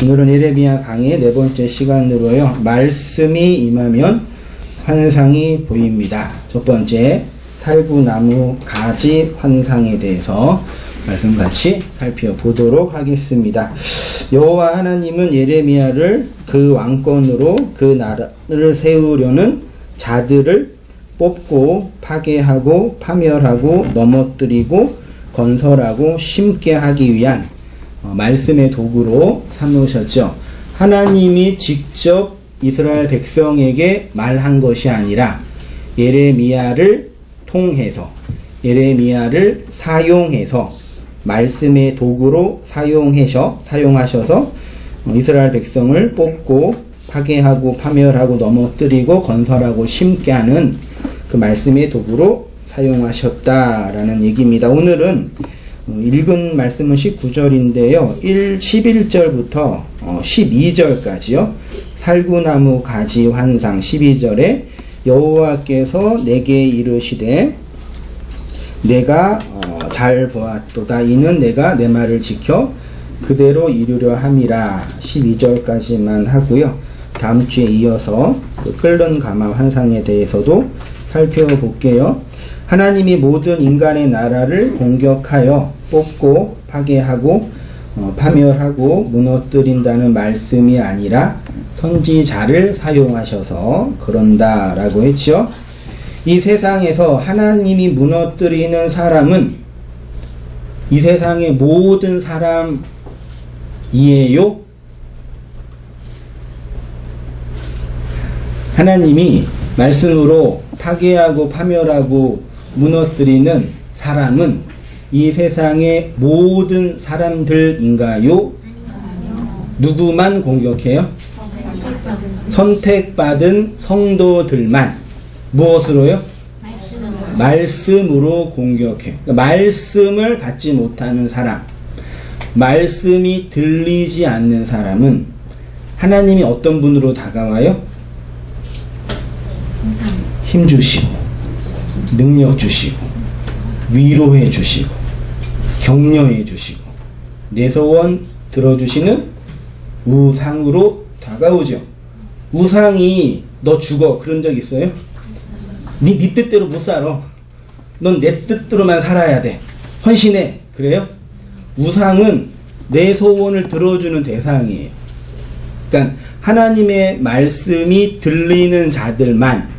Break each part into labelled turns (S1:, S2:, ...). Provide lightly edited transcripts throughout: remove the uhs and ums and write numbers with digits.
S1: 오늘은 예레미야 강의 4번째 시간으로요. 말씀이 임하면 환상이 보입니다. 첫 번째, 살구나무 가지 환상에 대해서 말씀 같이 살펴보도록 하겠습니다. 여호와 하나님은 예레미야를 그 왕권으로 그 나라를 세우려는 자들을 뽑고 파괴하고 파멸하고 넘어뜨리고 건설하고 심게 하기 위한 말씀의 도구로 삼으셨죠. 하나님이 직접 이스라엘 백성에게 말한 것이 아니라 예레미야를 통해서, 예레미야를 사용해서 말씀의 도구로 사용하셔서 이스라엘 백성을 뽑고 파괴하고 파멸하고 넘어뜨리고 건설하고 심게 하는 그 말씀의 도구로 사용하셨다라는 얘기입니다. 오늘은 읽은 말씀은 19절인데요. 11절부터 12절까지요. 살구나무 가지 환상 12절에 여호와께서 내게 이르시되 내가 잘 보았도다. 이는 내가 내 말을 지켜 그대로 이루려 함이라. 12절까지만 하고요. 다음 주에 이어서 그 끓는 가마 환상에 대해서도 살펴볼게요. 하나님이 모든 인간의 나라를 공격하여 뽑고 파괴하고 파멸하고 무너뜨린다는 말씀이 아니라 선지자를 사용하셔서 그런다라고 했죠. 이 세상에서 하나님이 무너뜨리는 사람은 이 세상의 모든 사람이에요. 하나님이 말씀으로 파괴하고 파멸하고 무너뜨리는 사람은 이 세상의 모든 사람들인가요? 누구만 공격해요? 선택받은 성도들만. 무엇으로요? 말씀으로 공격해. 그러니까 말씀을 받지 못하는 사람, 말씀이 들리지 않는 사람은 하나님이 어떤 분으로 다가와요? 힘 주시고 능력 주시고 위로해 주시고 격려해 주시고 내 소원 들어주시는 우상으로 다가오죠. 우상이 너 죽어 그런 적 있어요? 네 뜻대로 못 살아. 넌 내 뜻대로만 살아야 돼. 헌신해. 그래요? 우상은 내 소원을 들어주는 대상이에요. 그러니까 하나님의 말씀이 들리는 자들만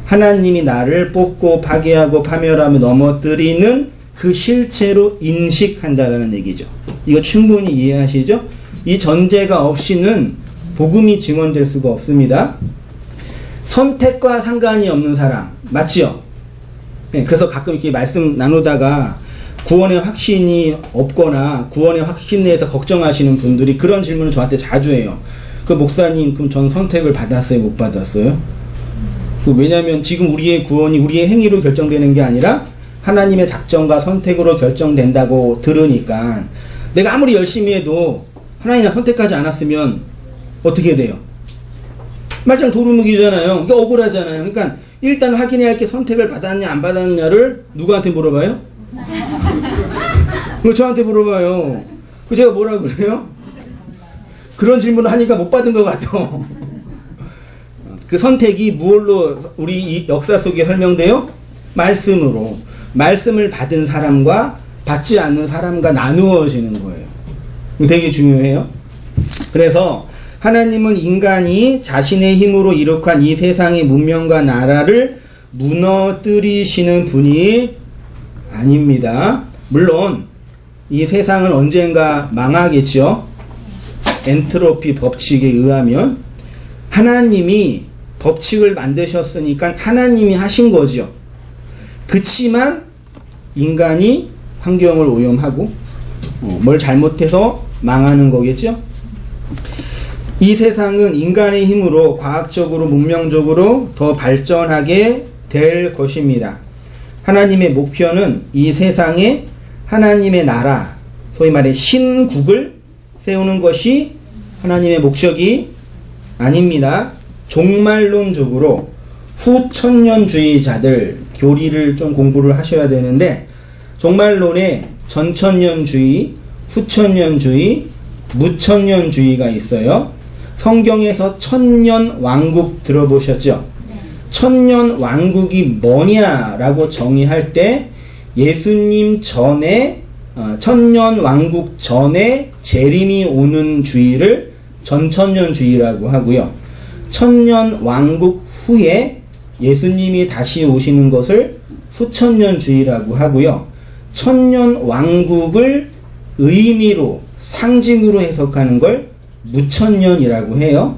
S1: 하나님이 나를 뽑고 파괴하고 파멸하며 넘어뜨리는 그 실체로 인식한다라는 얘기죠. 이거 충분히 이해하시죠? 이 전제가 없이는 복음이 증언될 수가 없습니다. 선택과 상관이 없는 사람 맞지요? 네, 그래서 가끔 이렇게 말씀 나누다가 구원의 확신이 없거나 구원의 확신에 대해서 걱정하시는 분들이 그런 질문을 저한테 자주 해요. 그 목사님, 그럼 전 선택을 받았어요? 못 받았어요? 왜냐하면 지금 우리의 구원이 우리의 행위로 결정되는 게 아니라 하나님의 작정과 선택으로 결정된다고 들으니까 내가 아무리 열심히 해도 하나님이 선택하지 않았으면 어떻게 돼요? 말짱 도루묵이잖아요. 그러니까 억울하잖아요. 그러니까 일단 확인해야 할 게 선택을 받았냐 안 받았냐를 누구한테 물어봐요? 그거 저한테 물어봐요. 그 제가 뭐라 그래요? 그런 질문을 하니까 못 받은 것 같아. 그 선택이 무엇로 우리 이 역사 속에 설명돼요? 말씀으로. 말씀을 받은 사람과 받지 않는 사람과 나누어지는 거예요. 되게 중요해요. 그래서 하나님은 인간이 자신의 힘으로 이룩한 이 세상의 문명과 나라를 무너뜨리시는 분이 아닙니다. 물론 이 세상은 언젠가 망하겠죠. 엔트로피 법칙에 의하면 하나님이 법칙을 만드셨으니까 하나님이 하신 거죠. 그치만 인간이 환경을 오염하고 뭘 잘못해서 망하는 거겠죠. 이 세상은 인간의 힘으로 과학적으로 문명적으로 더 발전하게 될 것입니다. 하나님의 목표는 이 세상에 하나님의 나라, 소위 말해 신국을 세우는 것이 하나님의 목적이 아닙니다. 종말론적으로 후천년주의자들 교리를 좀 공부를 하셔야 되는데, 종말론에 전천년주의, 후천년주의, 무천년주의가 있어요. 성경에서 천년왕국 들어보셨죠? 천년왕국이 뭐냐라고 정의할 때 예수님 전에 천년왕국 전에 재림이 오는 주의를 전천년주의라고 하고요. 천년왕국 후에 예수님이 다시 오시는 것을 후천년주의라고 하고요. 천년왕국을 의미로 상징으로 해석하는 걸 무천년이라고 해요.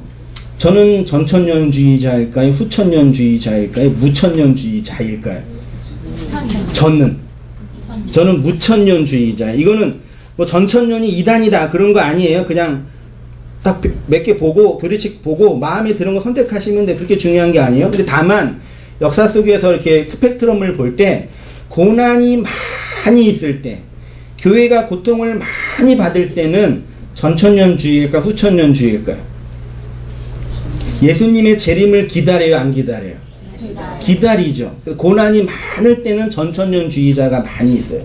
S1: 저는 전천년주의자일까요? 후천년주의자일까요? 무천년주의자일까요? 저는 무천년주의자. 이거는 뭐 전천년이 이단이다 그런 거 아니에요. 그냥 딱 몇 개 보고 교리책 보고 마음에 드는 거 선택하시면 돼. 그렇게 중요한 게 아니에요. 근데 다만 역사 속에서 이렇게 스펙트럼을 볼 때 고난이 많이 있을 때 교회가 고통을 많이 받을 때는 전천년주의일까 후천년주의일까요? 예수님의 재림을 기다려요, 안 기다려요? 기다리죠. 고난이 많을 때는 전천년주의자가 많이 있어요.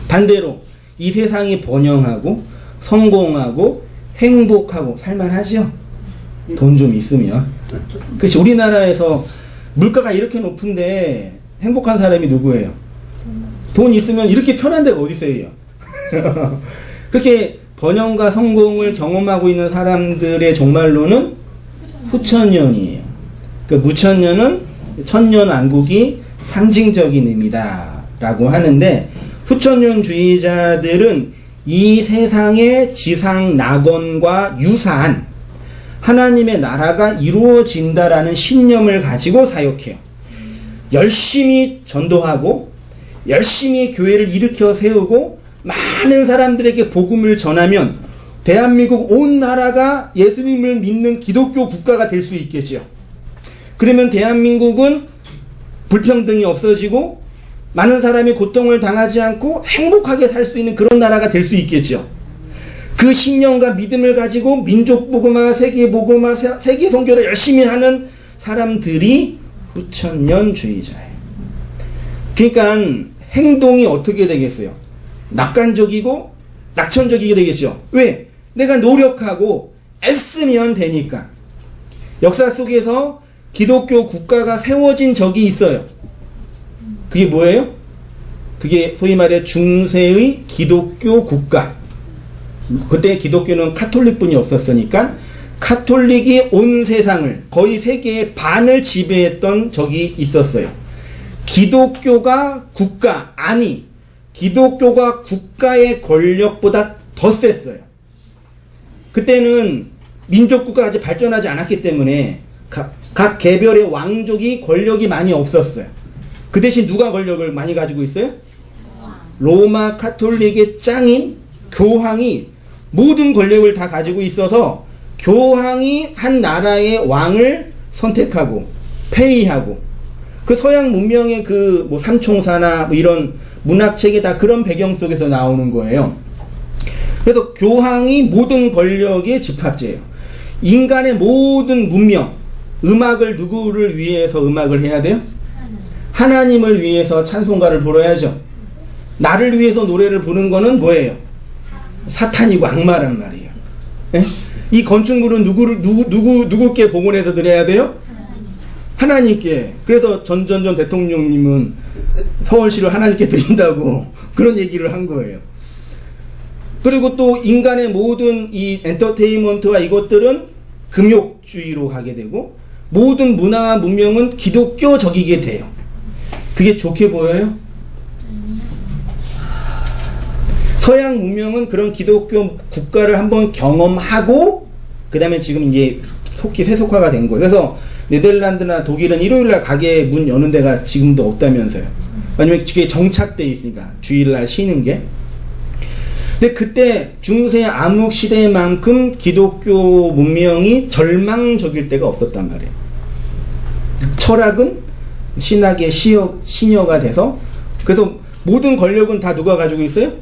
S1: 반대로 이 세상이 번영하고 성공하고 행복하고 살만하죠? 돈 좀 있으면. 그렇지. 우리나라에서 물가가 이렇게 높은데 행복한 사람이 누구예요? 돈 있으면 이렇게 편한 데가 어디 있어요? 그렇게 번영과 성공을 경험하고 있는 사람들의 종말로는 후천년이에요. 그러니까 무천년은 천년왕국이 상징적인 의미다 라고 하는데, 후천년주의자들은 이 세상의 지상 낙원과 유사한 하나님의 나라가 이루어진다라는 신념을 가지고 사역해요. 열심히 전도하고 열심히 교회를 일으켜 세우고 많은 사람들에게 복음을 전하면 대한민국 온 나라가 예수님을 믿는 기독교 국가가 될 수 있겠죠. 그러면 대한민국은 불평등이 없어지고 많은 사람이 고통을 당하지 않고 행복하게 살 수 있는 그런 나라가 될 수 있겠죠. 그 신념과 믿음을 가지고 민족복음화, 세계복음화, 세계선교를 열심히 하는 사람들이 후천년주의자예요. 그러니까 행동이 어떻게 되겠어요? 낙관적이고 낙천적이게 되겠죠. 왜? 내가 노력하고 애쓰면 되니까. 역사 속에서 기독교 국가가 세워진 적이 있어요. 그게 뭐예요? 그게 소위 말해 중세의 기독교 국가. 그때 기독교는 카톨릭뿐이 없었으니까 카톨릭이 온 세상을, 거의 세계의 반을 지배했던 적이 있었어요. 기독교가 국가, 아니 기독교가 국가의 권력보다 더 셌어요. 그때는 민족국가가 아직 발전하지 않았기 때문에 각 개별의 왕족이 권력이 많이 없었어요. 그 대신 누가 권력을 많이 가지고 있어요? 로마 카톨릭의 짱인 교황이 모든 권력을 다 가지고 있어서 교황이 한 나라의 왕을 선택하고 폐위하고, 그 서양 문명의 그 뭐 삼총사나 뭐 이런 문학책이 다 그런 배경 속에서 나오는 거예요. 그래서 교황이 모든 권력의 집합제예요. 인간의 모든 문명, 음악을 누구를 위해서 음악을 해야 돼요? 하나님을 위해서 찬송가를 불러야죠. 나를 위해서 노래를 부르는 거는 뭐예요? 사탄이고 악마란 말이에요. 네? 이 건축물은 누구께 복원해서 드려야 돼요? 하나님께. 그래서 전 대통령님은 서울시를 하나님께 드린다고 그런 얘기를 한 거예요. 그리고 또 인간의 모든 이 엔터테인먼트와 이것들은 금욕주의로 가게 되고 모든 문화와 문명은 기독교적이게 돼요. 그게 좋게 보여요? 서양 문명은 그런 기독교 국가를 한번 경험하고 그 다음에 지금 이제 속히 세속화가 된 거예요. 그래서 네덜란드나 독일은 일요일날 가게 문 여는 데가 지금도 없다면서요. 왜냐면 그게 정착돼 있으니까 주일날 쉬는 게. 근데 그때 중세 암흑 시대만큼 기독교 문명이 절망적일 때가 없었단 말이에요. 철학은 신학의 신여가 돼서, 그래서 모든 권력은 다 누가 가지고 있어요?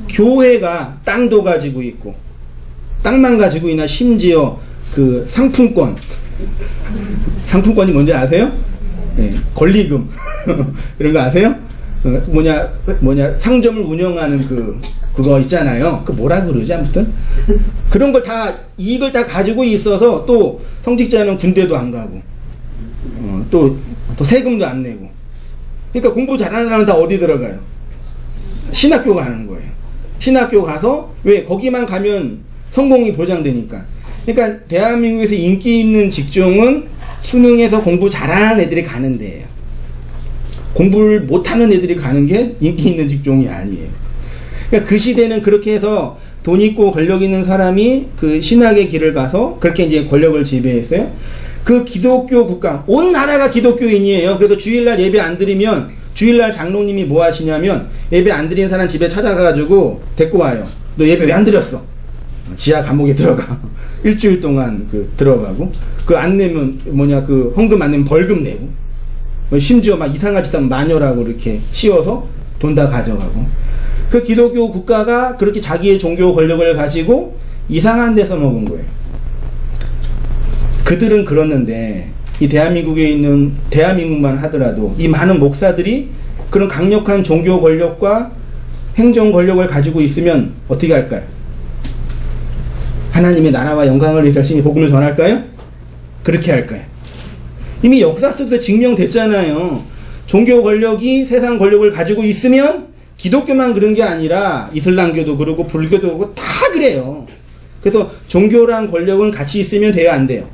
S1: 교회가 땅도 가지고 있고, 땅만 가지고 있나 심지어 그 상품권이 뭔지 아세요? 네, 권리금 이런 거 아세요? 상점을 운영하는 그거 있잖아요. 그 뭐라 그러지? 아무튼 그런 걸 다 이익을 다 가지고 있어서 또 성직자는 군대도 안 가고 또 세금도 안 내고. 그러니까 공부 잘하는 사람은 다 어디 들어가요? 신학교 가는 거예요. 신학교 가서 왜 거기만 가면 성공이 보장되니까. 그러니까 대한민국에서 인기 있는 직종은 수능에서 공부 잘하는 애들이 가는 데예요. 공부를 못하는 애들이 가는 게 인기 있는 직종이 아니에요. 그러니까 그 시대는 그렇게 해서 돈 있고 권력 있는 사람이 그 신학의 길을 가서 그렇게 이제 권력을 지배했어요. 그 기독교 국가, 온 나라가 기독교인이에요. 그래서 주일날 예배 안 드리면 주일날 장로님이 뭐 하시냐면 예배 안 드리는 사람 집에 찾아가가지고 데리고 와요. 너 예배 왜 안 드렸어? 지하 감옥에 들어가. 일주일 동안 들어가고 그 안 내면 그 헌금 안 내면 벌금 내고 심지어 막 이상한 짓 하면 마녀라고 이렇게 씌워서 돈 다 가져가고. 그 기독교 국가가 그렇게 자기의 종교 권력을 가지고 이상한 데서 먹은 거예요. 그들은 그렇는데 이 대한민국에 있는 대한민국만 하더라도 이 많은 목사들이 그런 강력한 종교 권력과 행정 권력을 가지고 있으면 어떻게 할까요? 하나님의 나라와 영광을 위해서 열심히 복음을 전할까요? 그렇게 할까요? 이미 역사 속에서 증명됐잖아요. 종교 권력이 세상 권력을 가지고 있으면 기독교만 그런 게 아니라 이슬람교도 그러고 불교도 그러고 다 그래요. 그래서 종교랑 권력은 같이 있으면 돼요, 안 돼요?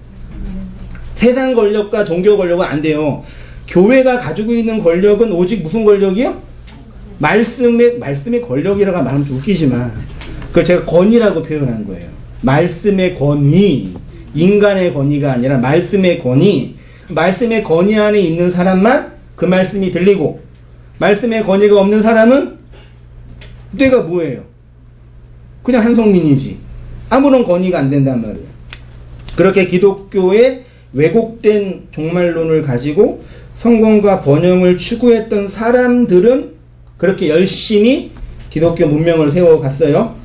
S1: 세상 권력과 종교 권력은 안 돼요. 교회가 가지고 있는 권력은 오직 무슨 권력이요? 말씀의 권력이라고 말하면 좀 웃기지만 그걸 제가 권위라고 표현한 거예요. 말씀의 권위, 인간의 권위가 아니라 말씀의 권위. 말씀의 권위 안에 있는 사람만 그 말씀이 들리고 말씀의 권위가 없는 사람은 내가 뭐예요? 그냥 한성민이지. 아무런 권위가 안 된단 말이에요. 그렇게 기독교의 왜곡된 종말론을 가지고 성공과 번영을 추구했던 사람들은 그렇게 열심히 기독교 문명을 세워갔어요.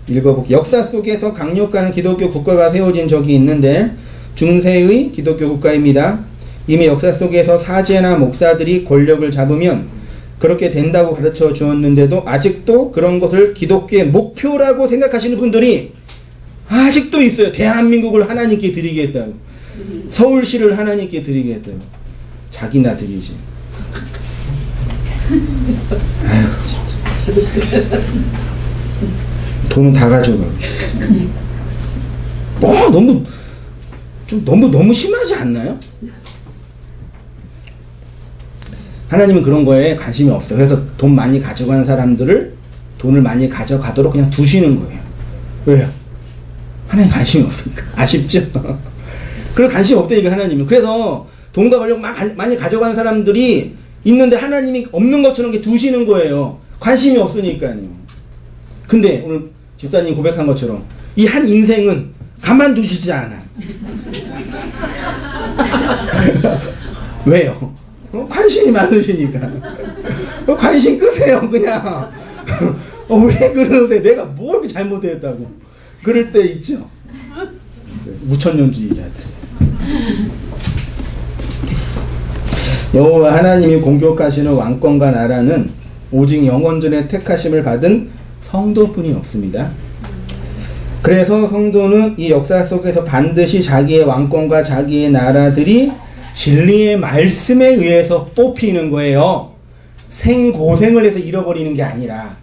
S1: 읽어볼게요. 역사 속에서 강력한 기독교 국가가 세워진 적이 있는데 중세의 기독교 국가입니다. 이미 역사 속에서 사제나 목사들이 권력을 잡으면 그렇게 된다고 가르쳐 주었는데도 아직도 그런 것을 기독교의 목표라고 생각하시는 분들이 아직도 있어요. 대한민국을 하나님께 드리겠다고, 서울시를 하나님께 드리겠다고. 자기나 드리지. 아유, 진짜. 돈은 다 가져가. 너무 심하지 않나요? 하나님은 그런 거에 관심이 없어요. 그래서 돈 많이 가져가는 사람들을 돈을 많이 가져가도록 그냥 두시는 거예요. 왜요? 하나님 관심이 없으니까. 아쉽죠? 그런 관심 없다니까 하나님은. 그래서 돈과 권력 많이 가져가는 사람들이 있는데 하나님이 없는 것처럼 두시는 거예요. 관심이 없으니까요. 근데 오늘 집사님 고백한 것처럼 이 한 인생은 가만두시지 않아. 왜요? 관심이 많으시니까. 관심 끄세요 그냥. 왜 그러세요? 내가 뭘 이렇게 잘못했다고. 그럴 때 있죠. 무천년주의자들. 여호와 하나님이 공격하시는 왕권과 나라는 오직 영혼들의 택하심을 받은 성도뿐이 없습니다. 그래서 성도는 이 역사 속에서 반드시 자기의 왕권과 자기의 나라들이 진리의 말씀에 의해서 뽑히는 거예요. 생고생을 해서 잃어버리는 게 아니라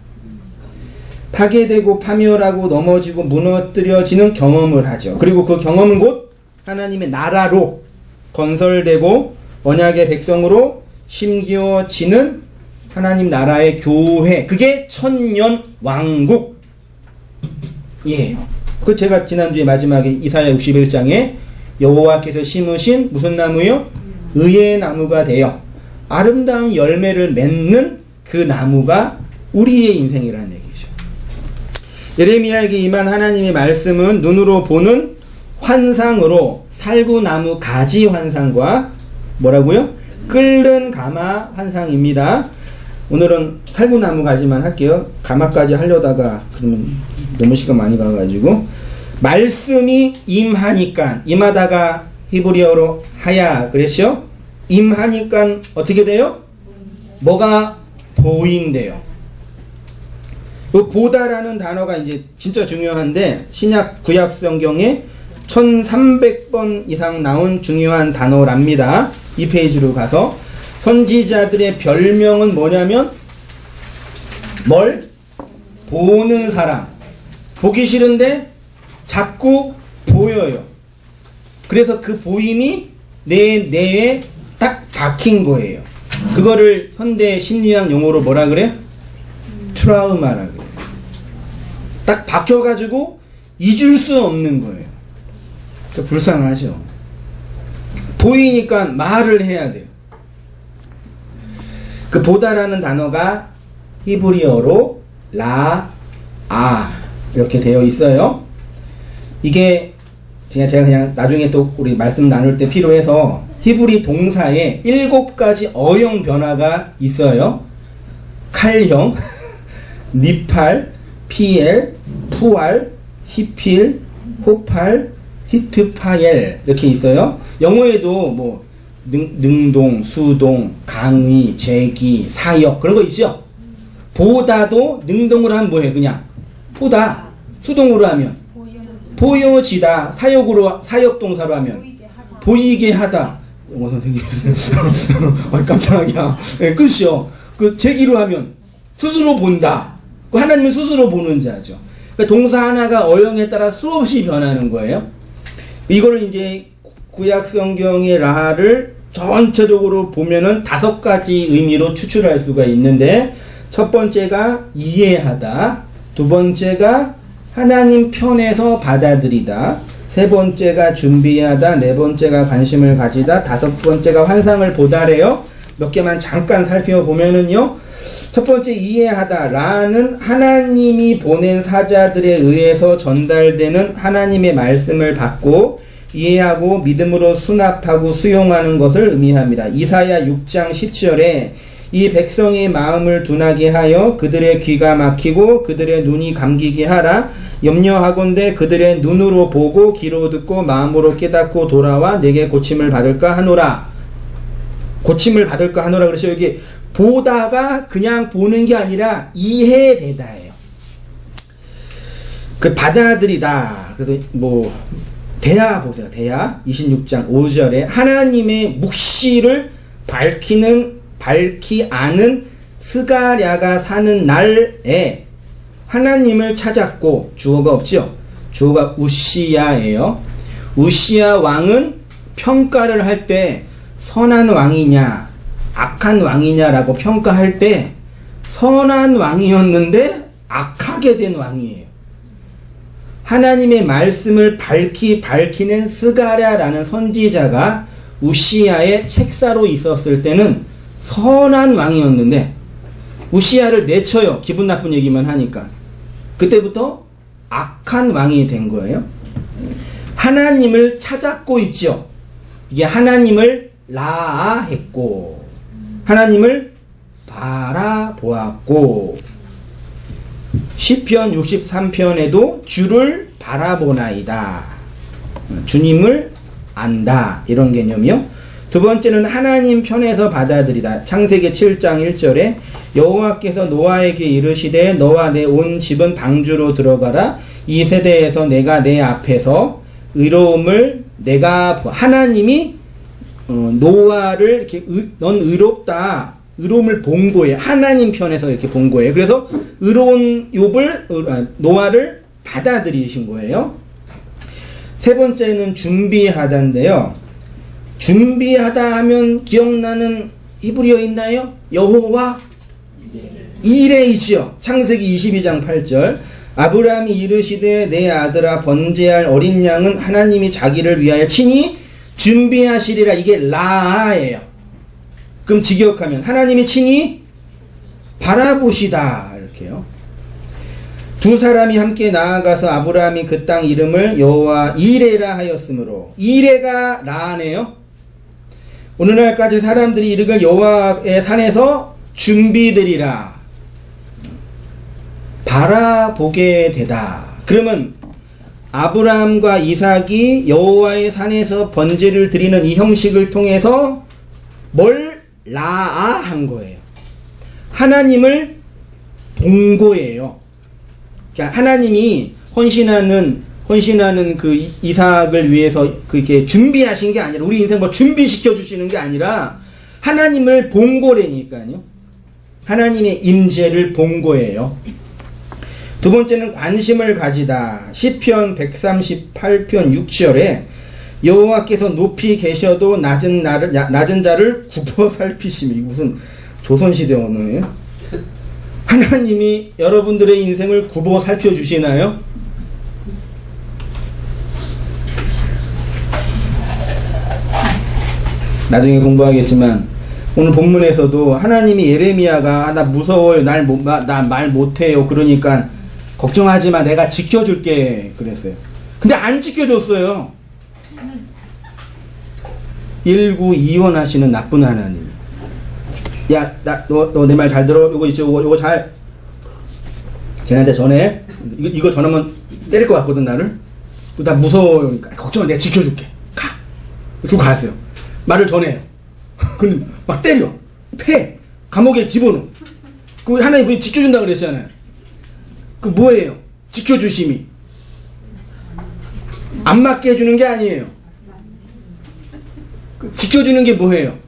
S1: 파괴되고 파멸하고 넘어지고 무너뜨려지는 경험을 하죠. 그리고 그 경험은 곧 하나님의 나라로 건설되고 언약의 백성으로 심기어지는 하나님 나라의 교회, 그게 천년 왕국이에요. 그 제가 지난주에 마지막에 이사야 61장에 여호와께서 심으신 무슨 나무요? 의의 나무가 되어 아름다운 열매를 맺는 그 나무가 우리의 인생이라는 얘기죠. 예레미야에게 임한 하나님의 말씀은 눈으로 보는 환상으로 살구나무 가지 환상과 뭐라고요? 끓는 가마 환상입니다. 오늘은 살구나무 가지만 할게요. 가마까지 하려다가 그러면 너무 시간 많이 가가지고 말씀이 임하니까, 임하다가 히브리어로 하야 그랬죠? 임하니까 어떻게 돼요? 뭐가 보인대요. 그 보다라는 단어가 이제 진짜 중요한데 신약 구약 성경에 1300번 이상 나온 중요한 단어랍니다. 이 페이지로 가서 선지자들의 별명은 뭐냐면 뭘? 보는 사람. 보기 싫은데 자꾸 보여요. 그래서 그 보임이 내 뇌에 딱 박힌 거예요. 그거를 현대 심리학 용어로 뭐라 그래요? 트라우마라 그래요. 딱 박혀가지고 잊을 수 없는 거예요. 불쌍하죠. 보이니까 말을 해야 돼요. 그 보다라는 단어가 히브리어로 라아 이렇게 되어 있어요. 이게 제가 그냥 나중에 또 우리 말씀 나눌 때 필요해서 히브리 동사에 7가지 어형 변화가 있어요. 칼형, 니팔, 피엘, 푸알, 히필, 호팔, 히트파엘 이렇게 있어요. 영어에도 뭐 능동, 수동, 강의, 제기, 사역 그런 거 있죠. 보다도 능동으로 하면 뭐예요? 그냥 보다. 수동으로 하면 보여지다. 사역으로 사역 동사로 하면 보이게 하다. 영어 선생님 깜짝이야. 네, 끝이요. 그 제기로 하면 스스로 본다. 그 하나님은 스스로 보는 자죠. 그러니까 동사 하나가 어형에 따라 수없이 변하는 거예요. 이걸 이제 구약 성경의 라를 전체적으로 보면은 5가지 의미로 추출할 수가 있는데, 첫 번째가 이해하다, 두 번째가 하나님 편에서 받아들이다, 세 번째가 준비하다, 네 번째가 관심을 가지다, 다섯 번째가 환상을 보다래요. 몇 개만 잠깐 살펴보면은요, 첫 번째 이해하다. 라는 하나님이 보낸 사자들에 의해서 전달되는 하나님의 말씀을 받고 이해하고 믿음으로 수납하고 수용하는 것을 의미합니다. 이사야 6장 10절에 이 백성의 마음을 둔하게 하여 그들의 귀가 막히고 그들의 눈이 감기게 하라. 염려하건대 그들의 눈으로 보고 귀로 듣고 마음으로 깨닫고 돌아와 내게 고침을 받을까 하노라. 고침을 받을까 하노라. 그래서 여기 보다가 그냥 보는 게 아니라 이해되다예요. 그 받아들이다. 그래서 뭐 대야 보세요. 대야 26장 5절에 하나님의 묵시를 밝히 아는 스가랴가 사는 날에 하나님을 찾았고, 주어가 없죠. 주어가 우시야예요. 우시야 왕은 평가를 할 때 선한 왕이냐 악한 왕이냐라고 평가할 때 선한 왕이었는데 악하게 된 왕이에요. 하나님의 말씀을 밝히는 스가랴라는 선지자가 우시야의 책사로 있었을 때는 선한 왕이었는데 우시야를 내쳐요. 기분 나쁜 얘기만 하니까. 그때부터 악한 왕이 된 거예요. 하나님을 찾았고 있죠. 이게 하나님을 라아했고 하나님을 바라보았고, 시편 63편에도 주를 바라보나이다. 주님을 안다. 이런 개념이요. 두 번째는 하나님 편에서 받아들이다. 창세기 7장 1절에 여호와께서 노아에게 이르시되 너와 내 온 집은 방주로 들어가라. 이 세대에서 내가 내 앞에서 의로움을 하나님이 노아를 이렇게 넌 의롭다. 의로움을 본 거예요. 하나님 편에서 이렇게 본 거예요. 그래서 의로운 노아를 받아들이신 거예요. 세 번째는 준비하다인데요. 준비하다 하면 기억나는 히브리어 있나요? 여호와 이레이지요. 창세기 22장 8절 아브라함이 이르시되 내 아들아 번제할 어린 양은 하나님이 자기를 위하여 친히 준비하시리라. 이게 라아예요. 그럼 직역하면 하나님이 친히 바라보시다. 이렇게요. 두 사람이 함께 나아가서 아브라함이 그 땅 이름을 여호와 이레라 하였으므로, 이레가 라아네요. 오늘날까지 사람들이 이르길 여호와의 산에서 준비되리라. 바라보게 되다. 그러면 아브라함과 이삭이 여호와의 산에서 번제를 드리는 이 형식을 통해서 뭘 라아한 거예요. 하나님을 본 거예요. 그러니까 하나님이 헌신하는 그 이삭을 위해서 그렇게 준비하신 게 아니라, 우리 인생 뭐 준비시켜 주시는 게 아니라 하나님을 본 거라니까요. 하나님의 임재를 본 거예요. 두 번째는 관심을 가지다. 시편 138편 6절에 여호와께서 높이 계셔도 낮은 자를 굽어 살피심이, 무슨 조선시대 언어예요? 하나님이 여러분들의 인생을 굽어 살펴주시나요? 나중에 공부하겠지만 오늘 본문에서도 하나님이 예레미야가 나 무서워요, 나 말 못해요, 그러니까 걱정하지 마, 내가 지켜줄게 그랬어요. 근데 안 지켜줬어요. 일구이원 하시는 나쁜 하나님. 야, 너 내 말 잘 들어? 요거 잘 쟤한테 전해. 이거 전하면 때릴 것 같거든, 나를. 나 무서워요. 걱정은 내가 지켜줄게. 가. 두고 가세요. 말을 전해요. 근데 막 때려. 패. 감옥에 집어넣어. 그 하나님 지켜준다 그랬잖아요. 그 뭐예요? 지켜주심이. 안 맞게 해주는 게 아니에요. 그 지켜주는 게 뭐예요?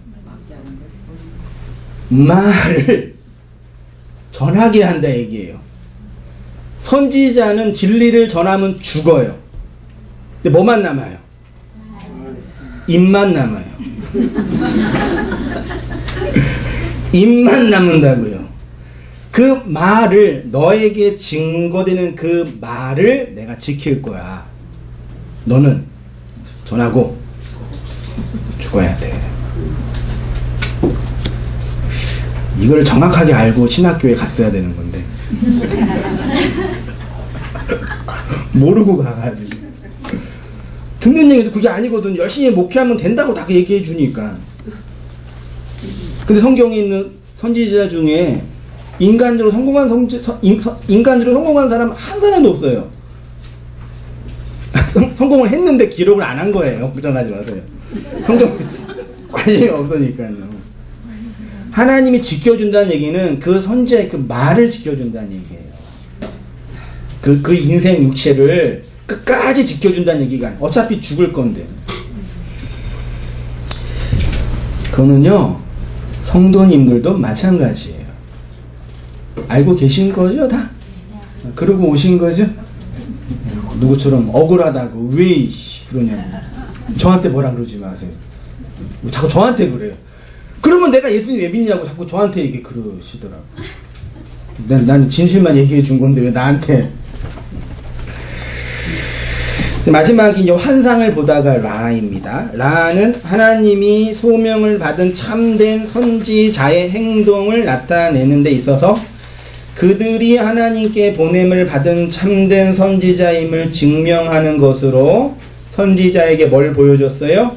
S1: 말을 전하게 한다 얘기예요. 선지자는 진리를 전하면 죽어요. 근데 뭐만 남아요? 입만 남아요. 입만 남는다고요. 그 말을, 너에게 증거되는 그 말을 내가 지킬 거야. 너는 전하고 죽어야 돼. 이걸 정확하게 알고 신학교에 갔어야 되는 건데 모르고 가가지고 듣는 얘기도 그게 아니거든. 열심히 목회하면 된다고 다 얘기해 주니까. 근데 성경에 있는 선지자 중에 인간적으로 성공한 사람 한 사람도 없어요. 성공을 했는데 기록을 안 한 거예요. 걱정하지 마세요. 성경 관심이 없으니까요. 하나님이 지켜준다는 얘기는 그 선지자의 그 말을 지켜준다는 얘기예요. 그 인생 육체를 끝까지 지켜준다는 얘기가 아니에요. 어차피 죽을 건데. 그거는요, 성도님들도 마찬가지예요. 알고 계신 거죠, 다? 그러고 오신 거죠? 누구처럼 억울하다고 왜 그러냐고. 저한테 뭐라 그러지 마세요. 자꾸 저한테 그래요. 그러면 내가 예수님 왜 믿냐고 자꾸 저한테 얘기 그러시더라고. 난 진실만 얘기해 준 건데 왜 나한테. 마지막이 이제 환상을 보다가 라입니다. 라는 하나님이 소명을 받은 참된 선지자의 행동을 나타내는 데 있어서 그들이 하나님께 보냄을 받은 참된 선지자임을 증명하는 것으로 선지자에게 뭘 보여줬어요?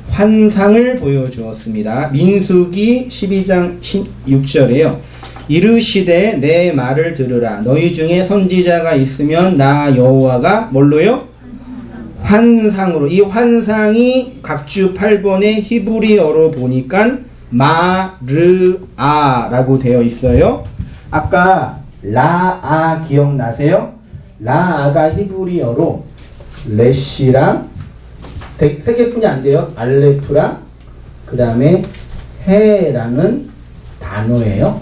S1: 환상을 보여주었습니다. 민수기 12장 16절에요. 이르시되 내 말을 들으라. 너희 중에 선지자가 있으면 나 여호와가 뭘로요? 환상으로. 이 환상이 각주 8번의 히브리어로 보니까 마르아라고 되어 있어요. 아까 라아 기억나세요? 라아가 히브리어로 레시랑 세 개뿐이 안 돼요. 알레프랑 그 다음에 해라는 단어예요.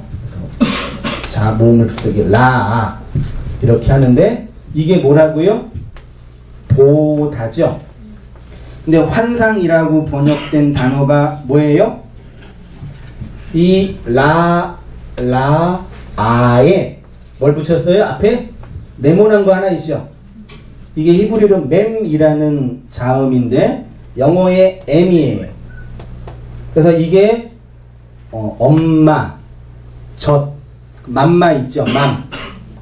S1: 자, 모음을 붙이게 라아 이렇게 하는데 이게 뭐라고요? 보다죠. 근데 환상이라고 번역된 단어가 뭐예요? 이 라아에 뭘 붙였어요? 앞에 네모난 거 하나 있죠? 이게 히브리어로 맴이라는 자음인데 영어의 M이에요. 그래서 이게 엄마, 젖, 맘마 있죠? 맘.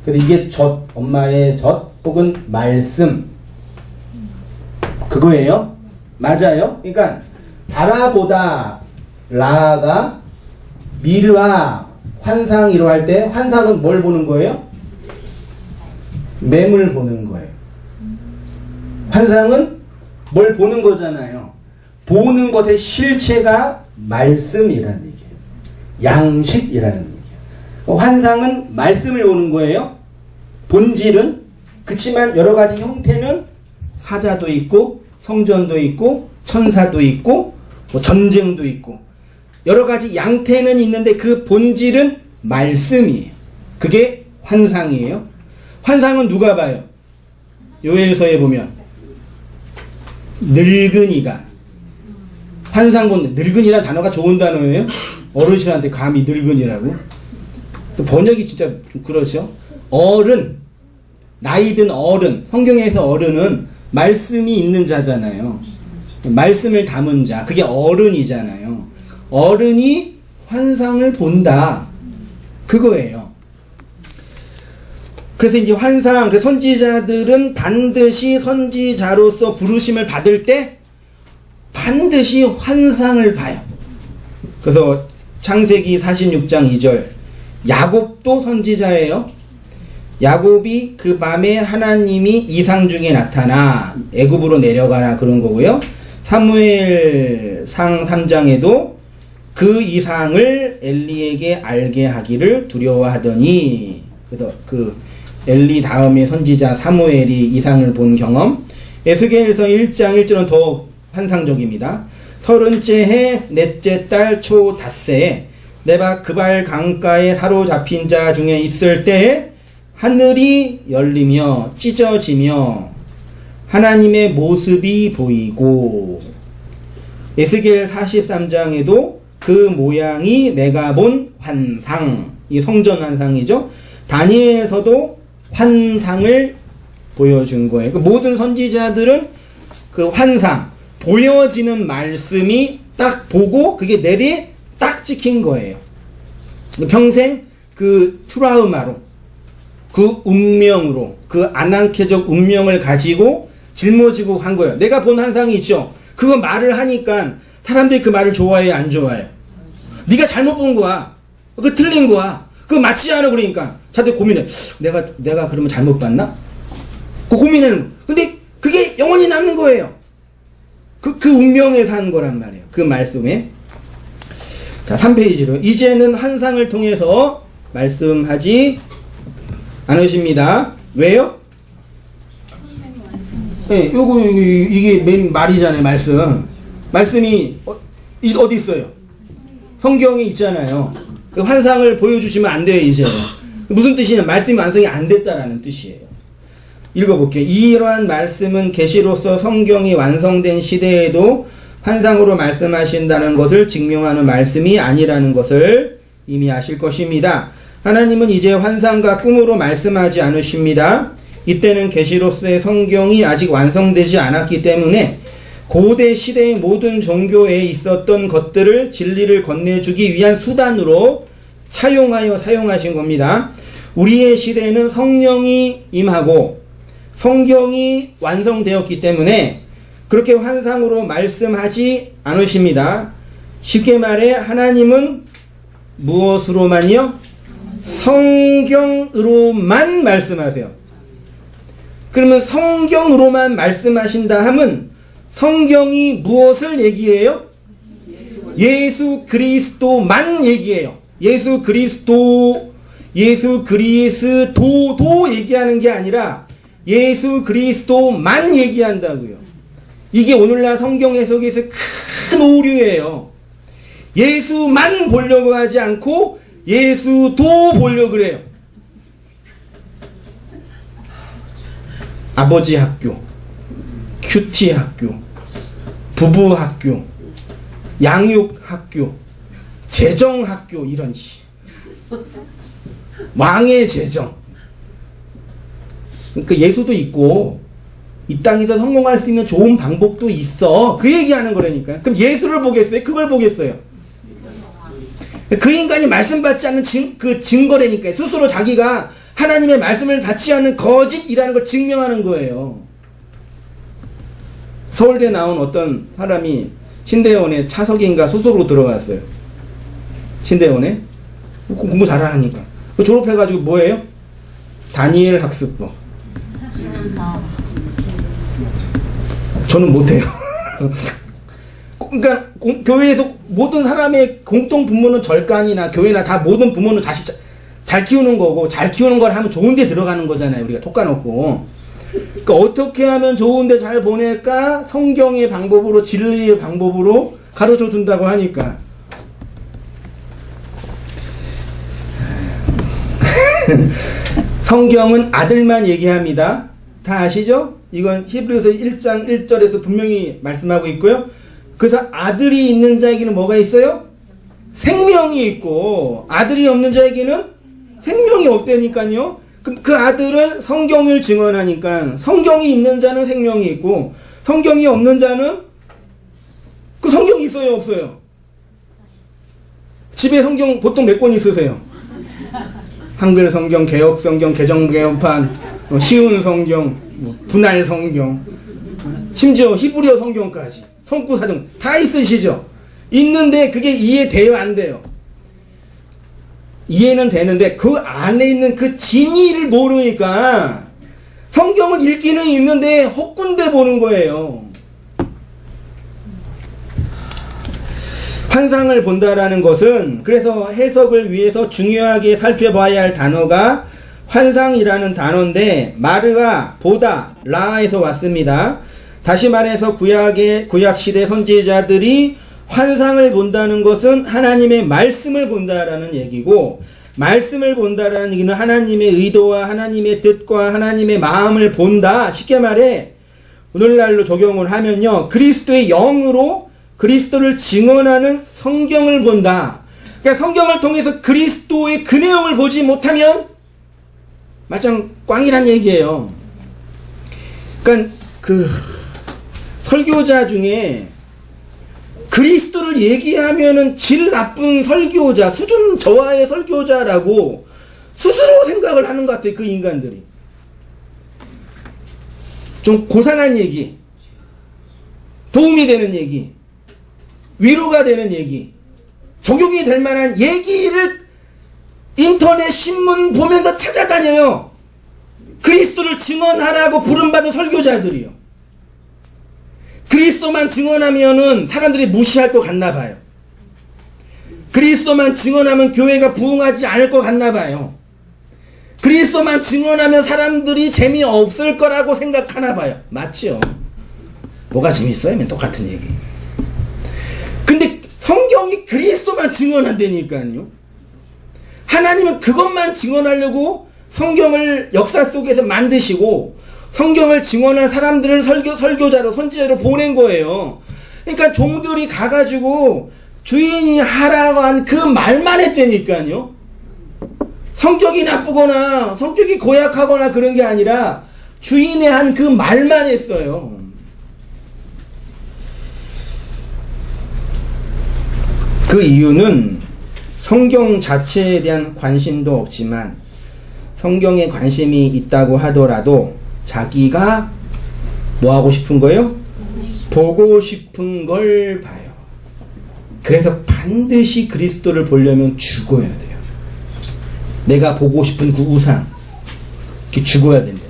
S1: 그래서 이게 젖, 엄마의 젖 혹은 말씀 그거예요. 맞아요. 그러니까 바라보다 라가 미르아 환상이로 할 때 환상은 뭘 보는 거예요? 맴을 보는 거예요. 환상은 뭘 보는 거잖아요. 보는 것의 실체가 말씀이라는 얘기예요. 양식이라는 얘기예요. 환상은 말씀을 오는 거예요. 본질은. 그치만 여러 가지 형태는 사자도 있고 성전도 있고 천사도 있고 뭐 전쟁도 있고 여러 가지 양태는 있는데 그 본질은 말씀이에요. 그게 환상이에요. 환상은 누가 봐요? 요엘서에 보면 늙은이가 환상 본 늙은이란 단어가 좋은 단어예요. 어르신한테 감히 늙은이라고. 번역이 진짜 좀 그렇죠. 어른, 나이든 어른. 성경에서 어른은 말씀이 있는 자잖아요. 말씀을 담은 자. 그게 어른이잖아요. 어른이 환상을 본다. 그거예요. 그래서 이제 환상, 그래서 선지자들은 반드시 선지자로서 부르심을 받을 때 반드시 환상을 봐요. 그래서 창세기 46장 2절 야곱도 선지자예요. 야곱이 그 밤에 하나님이 이상 중에 나타나 애굽으로 내려가라 그런 거고요. 사무엘상 3장에도 그 이상을 엘리에게 알게 하기를 두려워하더니, 그래서 그 엘리 다음에 선지자 사무엘이 이상을 본 경험. 에스겔서 1장 1절은 더 환상적입니다. 30째 해 넷째 달 초 닷새에 내가 그발 강가에 사로잡힌 자 중에 있을 때에 하늘이 열리며 찢어지며 하나님의 모습이 보이고, 에스겔 43장에도 그 모양이 내가 본 환상, 이 성전 환상이죠. 다니엘서도 환상을 보여준 거예요. 그 모든 선지자들은 그 환상, 보여지는 말씀이 딱 보고 그게 내리에 딱 찍힌 거예요. 평생 그 트라우마로, 그 운명으로, 그 아난케적 운명을 가지고 짊어지고 간 거예요. 내가 본 환상이 있죠. 그거 말을 하니까 사람들이 그 말을 좋아해요, 안 좋아해요? 네가 잘못 본 거야. 그거 틀린 거야. 그거 맞지 않아. 그러니까 자들 고민해. 내가 그러면 잘못 봤나? 그 고민하는 거. 근데 그게 영원히 남는 거예요. 그 운명에 산 거란 말이에요. 그 말씀에. 자, 3페이지로. 이제는 환상을 통해서 말씀하지 않으십니다. 왜요? 네, 이게 맨 말이잖아요, 말씀. 말씀이, 어디 있어요? 성경에 있잖아요. 그 환상을 보여주시면 안 돼요, 이제. 무슨 뜻이냐? 말씀이 완성이 안 됐다라는 뜻이에요. 읽어볼게요. 이러한 말씀은 계시로서 성경이 완성된 시대에도 환상으로 말씀하신다는 것을 증명하는 말씀이 아니라는 것을 이미 아실 것입니다. 하나님은 이제 환상과 꿈으로 말씀하지 않으십니다. 이때는 계시로서의 성경이 아직 완성되지 않았기 때문에 고대 시대의 모든 종교에 있었던 것들을 진리를 건네주기 위한 수단으로 차용하여 사용하신 겁니다. 우리의 시대에는 성령이 임하고 성경이 완성되었기 때문에 그렇게 환상으로 말씀하지 않으십니다. 쉽게 말해 하나님은 무엇으로만요? 성경으로만 말씀하세요. 그러면 성경으로만 말씀하신다 하면 성경이 무엇을 얘기해요? 예수 그리스도만 얘기해요. 예수 그리스도도 얘기하는 게 아니라 예수 그리스도만 얘기한다고요. 이게 오늘날 성경 해석에서 큰 오류예요. 예수만 보려고 하지 않고 예수도 보려고 그래요. 아버지 학교, 큐티 학교, 부부 학교, 양육 학교, 재정 학교, 이런 왕의 재정. 그러니까 예수도 있고 이 땅에서 성공할 수 있는 좋은 방법도 있어. 그 얘기하는 거라니까요. 그럼 예수를 보겠어요? 그걸 보겠어요? 그 인간이 말씀 받지 않는 그 증거라니까요. 스스로 자기가 하나님의 말씀을 받지 않는 거짓이라는 걸 증명하는 거예요. 서울대 나온 어떤 사람이 신대원에 차석인가 수석으로 들어갔어요. 신대원에 공부 잘하니까 졸업해가지고 뭐예요? 다니엘 학습법. 저는 못해요. 그러니까 교회에서 모든 사람의 공통 부모는 절간이나 교회나 다 모든 부모는 잘 키우는 거고, 잘 키우는 걸 하면 좋은 데 들어가는 거잖아요. 우리가 톡 까놓고. 그러니까 어떻게 하면 좋은 데 잘 보낼까? 성경의 방법으로, 진리의 방법으로 가르쳐 준다고 하니까. 성경은 아들만 얘기합니다. 다 아시죠? 이건 히브리서 1장 1절에서 분명히 말씀하고 있고요. 그래서 아들이 있는 자에게는 뭐가 있어요? 생명이 있고, 아들이 없는 자에게는 생명이 없다니까요. 그 아들은 성경을 증언하니까, 성경이 있는 자는 생명이 있고, 성경이 없는 자는 그 성경이 있어요, 없어요? 집에 성경 보통 몇 권 있으세요? 한글 성경, 개역 성경, 개정 개혁판, 쉬운 성경, 분할 성경, 심지어 히브리어 성경까지, 성구사정 다 있으시죠? 있는데 그게 이해돼요, 안 돼요? 이해는 되는데 그 안에 있는 그 진리를 모르니까 성경을 읽기는 있는데 헛군데 보는 거예요. 환상을 본다라는 것은, 그래서 해석을 위해서 중요하게 살펴봐야 할 단어가 환상이라는 단어인데, 마르아, 보다, 라에서 왔습니다. 다시 말해서 구약시대 선지자들이 환상을 본다는 것은 하나님의 말씀을 본다라는 얘기고, 말씀을 본다라는 얘기는 하나님의 의도와 하나님의 뜻과 하나님의 마음을 본다. 쉽게 말해 오늘날로 적용을 하면요, 그리스도의 영으로 그리스도를 증언하는 성경을 본다. 그러니까 성경을 통해서 그리스도의 그 내용을 보지 못하면 말짱 꽝이란 얘기예요. 그러니까 그 설교자 중에 그리스도를 얘기하면은 질 나쁜 설교자, 수준 저하의 설교자라고 스스로 생각을 하는 것 같아요, 그 인간들이. 좀 고상한 얘기, 도움이 되는 얘기, 위로가 되는 얘기, 적용이 될 만한 얘기를 인터넷 신문 보면서 찾아다녀요. 그리스도를 증언하라고 부름받은 설교자들이요. 그리스도만 증언하면은 사람들이 무시할 것 같나 봐요. 그리스도만 증언하면 교회가 부흥하지 않을 것 같나 봐요. 그리스도만 증언하면 사람들이 재미없을 거라고 생각하나 봐요. 맞죠? 뭐가 재밌어요? 맨 똑같은 얘기. 근데 성경이 그리스도만 증언한다니까요. 하나님은 그것만 증언하려고 성경을 역사 속에서 만드시고 성경을 증언한 사람들을 설교자로, 선지자로 보낸 거예요. 그러니까 종들이 가가지고 주인이 하라고 한 그 말만 했다니까요. 성격이 나쁘거나 성격이 고약하거나 그런 게 아니라 주인이 한 그 말만 했어요. 그 이유는 성경 자체에 대한 관심도 없지만 성경에 관심이 있다고 하더라도 자기가 뭐 하고 싶은 거예요? 보고 싶은 걸 봐요. 그래서 반드시 그리스도를 보려면 죽어야 돼요. 내가 보고 싶은 그 우상, 이렇게 죽어야 된다.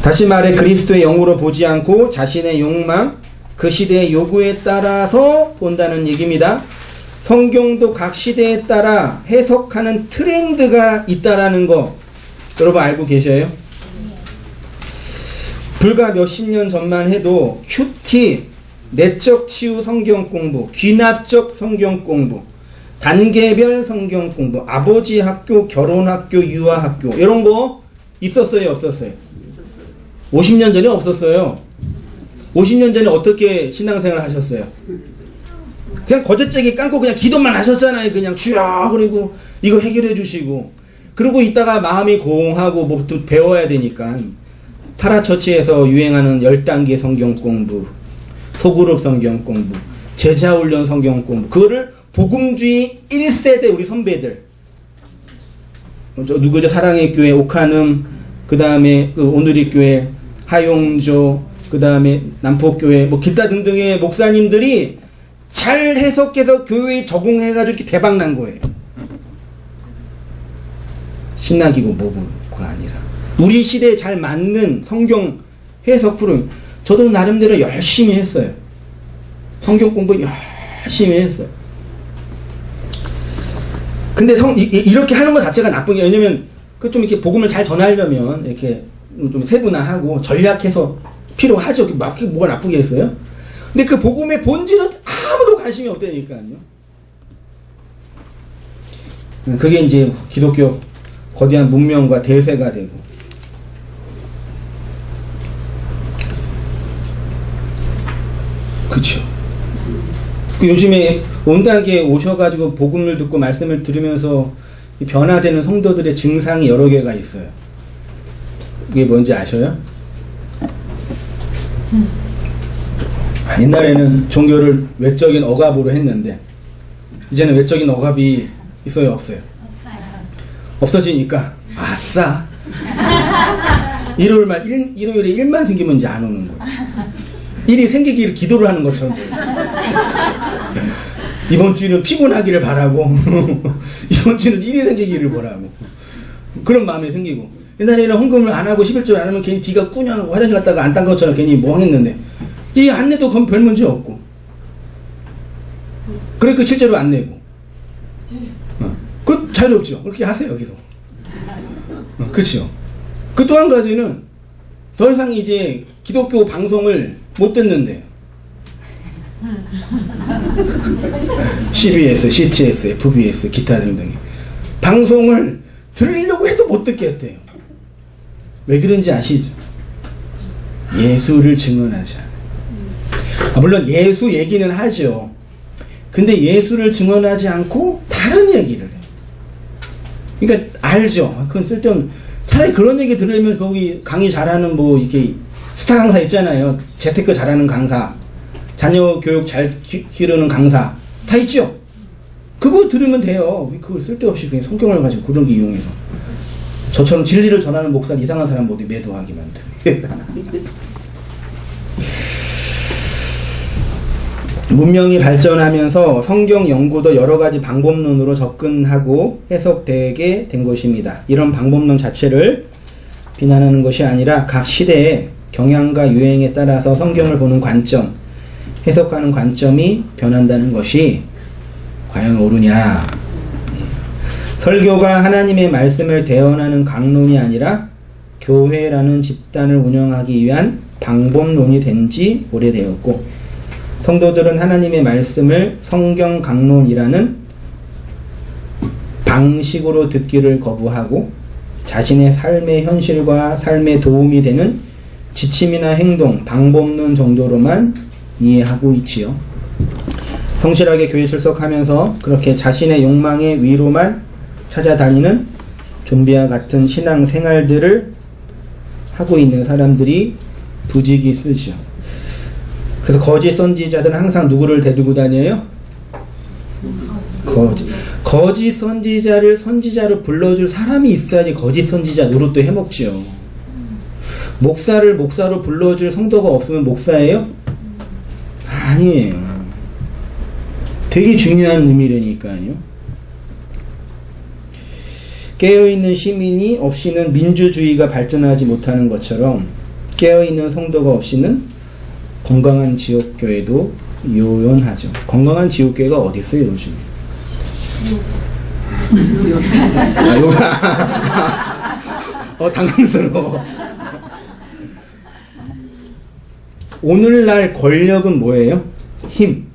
S1: 다시 말해 그리스도의 영으로 보지 않고 자신의 욕망, 그 시대의 요구에 따라서 본다는 얘기입니다. 성경도 각 시대에 따라 해석하는 트렌드가 있다라는 거 여러분 알고 계셔요? 불과 몇십 년 전만 해도 큐티, 내적 치유 성경 공부, 귀납적 성경 공부, 단계별 성경 공부, 아버지 학교, 결혼 학교, 유아 학교 이런 거 있었어요, 없었어요? 50년 전에 없었어요. 50년 전에 어떻게 신앙생활 하셨어요? 그냥 거저째기 깡고 그냥 기도만 하셨잖아요. 그냥 주여 그리고 이거 해결해 주시고, 그리고 있다가 마음이 공하고 뭐 또 배워야 되니까 파라처치에서 유행하는 10단계 성경 공부, 소그룹 성경 공부, 제자훈련 성경 공부, 그거를 복음주의 1세대 우리 선배들, 누구죠? 사랑의 교회 옥한음, 그 다음에 그 오늘의 교회 하용조, 그 다음에 남포교회 뭐 기타 등등의 목사님들이 잘 해석해서 교회에 적용해가지고 이렇게 대박 난 거예요. 신학이고 뭐고가 아니라 우리 시대에 잘 맞는 성경 해석 프로그램. 저도 나름대로 열심히 했어요. 성경 공부 열심히 했어요. 근데 이렇게 하는 것 자체가 나쁜 게, 왜냐면 그 좀 이렇게 복음을 잘 전하려면 이렇게 좀 세분화하고 전략해서 필요하죠. 뭐가 나쁘게 했어요? 근데 그 복음의 본질은 아무도 관심이 없다니까요. 그게 이제 기독교 거대한 문명과 대세가 되고. 그쵸. 요즘에 온당에 오셔가지고 복음을 듣고 말씀을 들으면서 변화되는 성도들의 증상이 여러 개가 있어요. 그게 뭔지 아셔요? 옛날에는 종교를 외적인 억압으로 했는데 이제는 외적인 억압이 있어요, 없어요? 없어지니까 아싸! 일요일에 일만 생기면 이제 안 오는 거예요. 일이 생기기를 기도를 하는 것처럼. 이번 주는 피곤하기를 바라고 이번 주는 일이 생기기를 바라고 그런 마음이 생기고, 옛날에는 헌금을 안 하고 11조를 안 하면 괜히 뒤가 꾸녕하고 화장실 갔다가 안 딴 것처럼 괜히 멍했는데 이 안 내도 그건 별 문제 없고, 그러니까 실제로 안 내고 그 자유롭죠. 그렇게 하세요 계속. 그렇죠. 그 또 한 가지는 더 이상 이제 기독교 방송을 못 듣는데 CBS, CTS, FBS, 기타 등등의 방송을 들으려고 해도 못 듣게 했대요. 왜 그런지 아시죠? 예수를 증언하지 않아요. 물론 예수 얘기는 하죠. 근데 예수를 증언하지 않고 다른 얘기를 해요. 그러니까 알죠. 그건 쓸데없는. 차라리 그런 얘기 들으려면 거기 강의 잘하는 뭐 이렇게 스타 강사 있잖아요. 재테크 잘하는 강사, 자녀 교육 잘 기르는 강사 다 있죠. 그거 들으면 돼요. 그걸 쓸데없이 그냥 성경을 가지고 그런 게 이용해서 저처럼 진리를 전하는 목사 이상한 사람 모두 매도하게 만든. 문명이 발전하면서 성경 연구도 여러 가지 방법론으로 접근하고 해석되게 된 것입니다. 이런 방법론 자체를 비난하는 것이 아니라 각 시대의 경향과 유행에 따라서 성경을 보는 관점, 해석하는 관점이 변한다는 것이 과연 옳으냐. 설교가 하나님의 말씀을 대언하는 강론이 아니라 교회라는 집단을 운영하기 위한 방법론이 된 지 오래되었고, 성도들은 하나님의 말씀을 성경 강론이라는 방식으로 듣기를 거부하고 자신의 삶의 현실과 삶에 도움이 되는 지침이나 행동, 방법론 정도로만 이해하고 있지요. 성실하게 교회 출석하면서 그렇게 자신의 욕망의 위로만 찾아다니는 좀비와 같은 신앙 생활들을 하고 있는 사람들이 부지기수죠. 그래서 거짓 선지자들은 항상 누구를 데리고 다녀요? 거짓 선지자를 선지자로 불러줄 사람이 있어야지 거짓 선지자 노릇도 해먹지요. 목사를 목사로 불러줄 성도가 없으면 목사예요? 아니에요. 되게 중요한 의미라니까요. 깨어있는 시민이 없이는 민주주의가 발전하지 못하는 것처럼 깨어있는 성도가 없이는 건강한 지역교회도 요연하죠. 건강한 지역교회가 어디 있어요 요즘에? 당황스러워. 오늘날 권력은 뭐예요? 힘.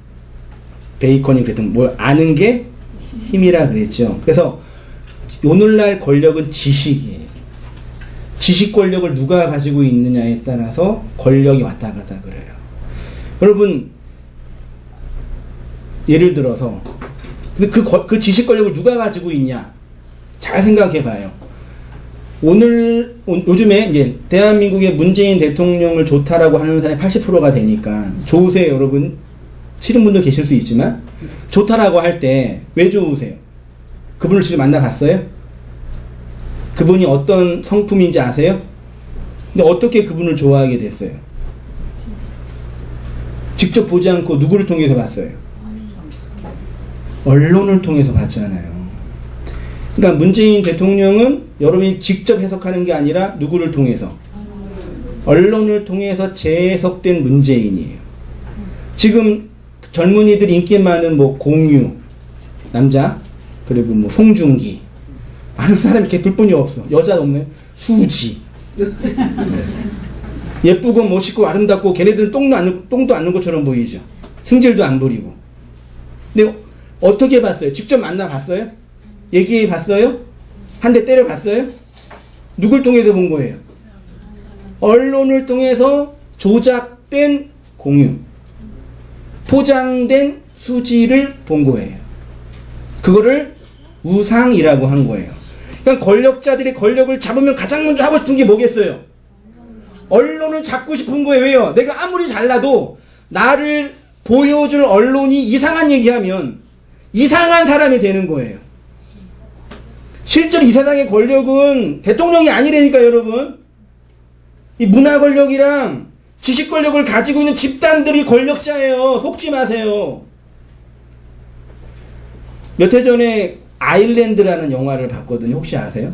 S1: 베이컨이 그랬던 뭐 아는 게 힘이라 그랬죠. 그래서 오늘날 권력은 지식이에요. 지식 권력을 누가 가지고 있느냐에 따라서 권력이 왔다 갔다 그래요. 여러분, 예를 들어서 그 지식 권력을 누가 가지고 있냐? 잘 생각해 봐요. 요즘에 이제 대한민국의 문재인 대통령을 좋다라고 하는 사람이 80%가 되니까 좋으세요, 여러분? 싫은 분도 계실 수 있지만 좋다라고 할 때 왜 좋으세요? 그분을 직접 만나봤어요? 그분이 어떤 성품인지 아세요? 근데 어떻게 그분을 좋아하게 됐어요? 직접 보지 않고 누구를 통해서 봤어요? 언론을 통해서 봤잖아요. 그러니까 문재인 대통령은 여러분이 직접 해석하는 게 아니라 누구를 통해서? 언론을 통해서 재해석된 문재인이에요. 지금 젊은이들이 인기 많은 뭐 공유 남자, 그리고 뭐 송중기. 아는 사람이 이렇게 둘뿐이 없어. 여자 없네. 수지. 예쁘고 멋있고 아름답고 걔네들은 똥도 안 넣은 것처럼 보이죠. 승질도 안 부리고. 근데 어떻게 봤어요? 직접 만나봤어요? 얘기해 봤어요? 한 대 때려 봤어요? 누굴 통해서 본 거예요? 언론을 통해서 조작된 공유, 포장된 수지를 본 거예요. 그거를 우상이라고 한 거예요. 그러니까 권력자들이 권력을 잡으면 가장 먼저 하고 싶은 게 뭐겠어요? 언론을 잡고 싶은 거예요. 왜요? 내가 아무리 잘나도 나를 보여줄 언론이 이상한 얘기하면 이상한 사람이 되는 거예요. 실제로 이 세상의 권력은 대통령이 아니라니까 여러분. 이 문화 권력이랑 지식 권력을 가지고 있는 집단들이 권력자예요. 속지 마세요. 몇 해 전에 아일랜드라는 영화를 봤거든요. 혹시 아세요?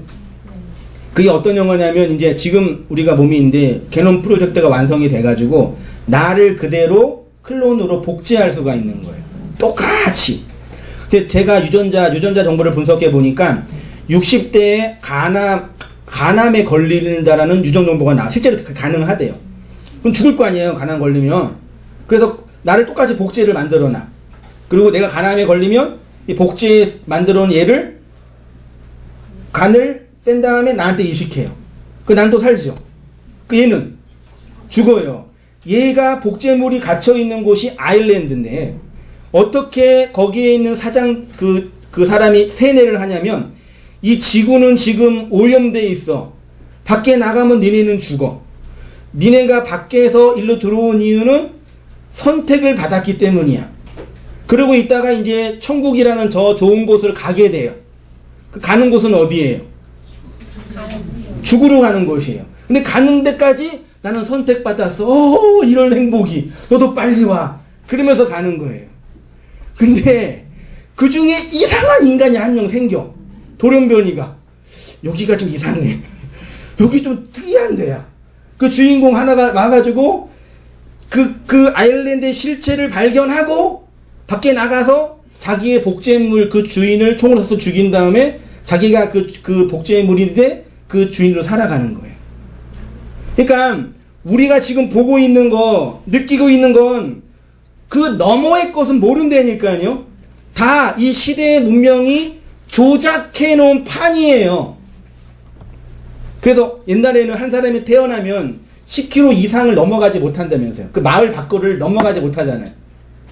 S1: 그게 어떤 영화냐면 이제 지금 우리가 몸인데 게놈 프로젝트가 완성이 돼가지고 나를 그대로 클론으로 복제할 수가 있는 거예요. 똑같이. 근데 제가 유전자 정보를 분석해 보니까 60대에 간암에 걸린다라는 유전 정보가 나와. 실제로 가능하대요. 그럼 죽을 거 아니에요. 간암 걸리면. 그래서 나를 똑같이 복제를 만들어놔. 그리고 내가 간암에 걸리면 이 복제 만들어 놓은 얘를 간을 뺀 다음에 나한테 이식해요. 그 난 또 살죠. 그 얘는 죽어요. 얘가 복제물이 갇혀 있는 곳이 아일랜드인데 어떻게 거기에 있는 그 사람이 세뇌를 하냐면 이 지구는 지금 오염돼 있어. 밖에 나가면 니네는 죽어. 니네가 밖에서 일로 들어온 이유는 선택을 받았기 때문이야. 그러고 있다가 이제 천국이라는 저 좋은 곳을 가게 돼요. 그 가는 곳은 어디예요? 죽으러 가는 곳이에요. 근데 가는 데까지 나는 선택받았어. 이런 행복이. 너도 빨리 와. 그러면서 가는 거예요. 근데 그 중에 이상한 인간이 한 명 생겨. 돌연변이가. 여기가 좀 이상해. 여기 좀 특이한 데야. 그 주인공 하나가 와가지고 그 아일랜드의 실체를 발견하고 밖에 나가서 자기의 복제물 그 주인을 총을 쏴서 죽인 다음에 자기가 그 복제물인데 그 주인으로 살아가는 거예요. 그러니까 우리가 지금 보고 있는 거, 느끼고 있는 건 그 너머의 것은 모른다니까요. 다 이 시대의 문명이 조작해 놓은 판이에요. 그래서 옛날에는 한 사람이 태어나면 10km 이상을 넘어가지 못한다면서요. 그 마을 밖을 넘어가지 못하잖아요.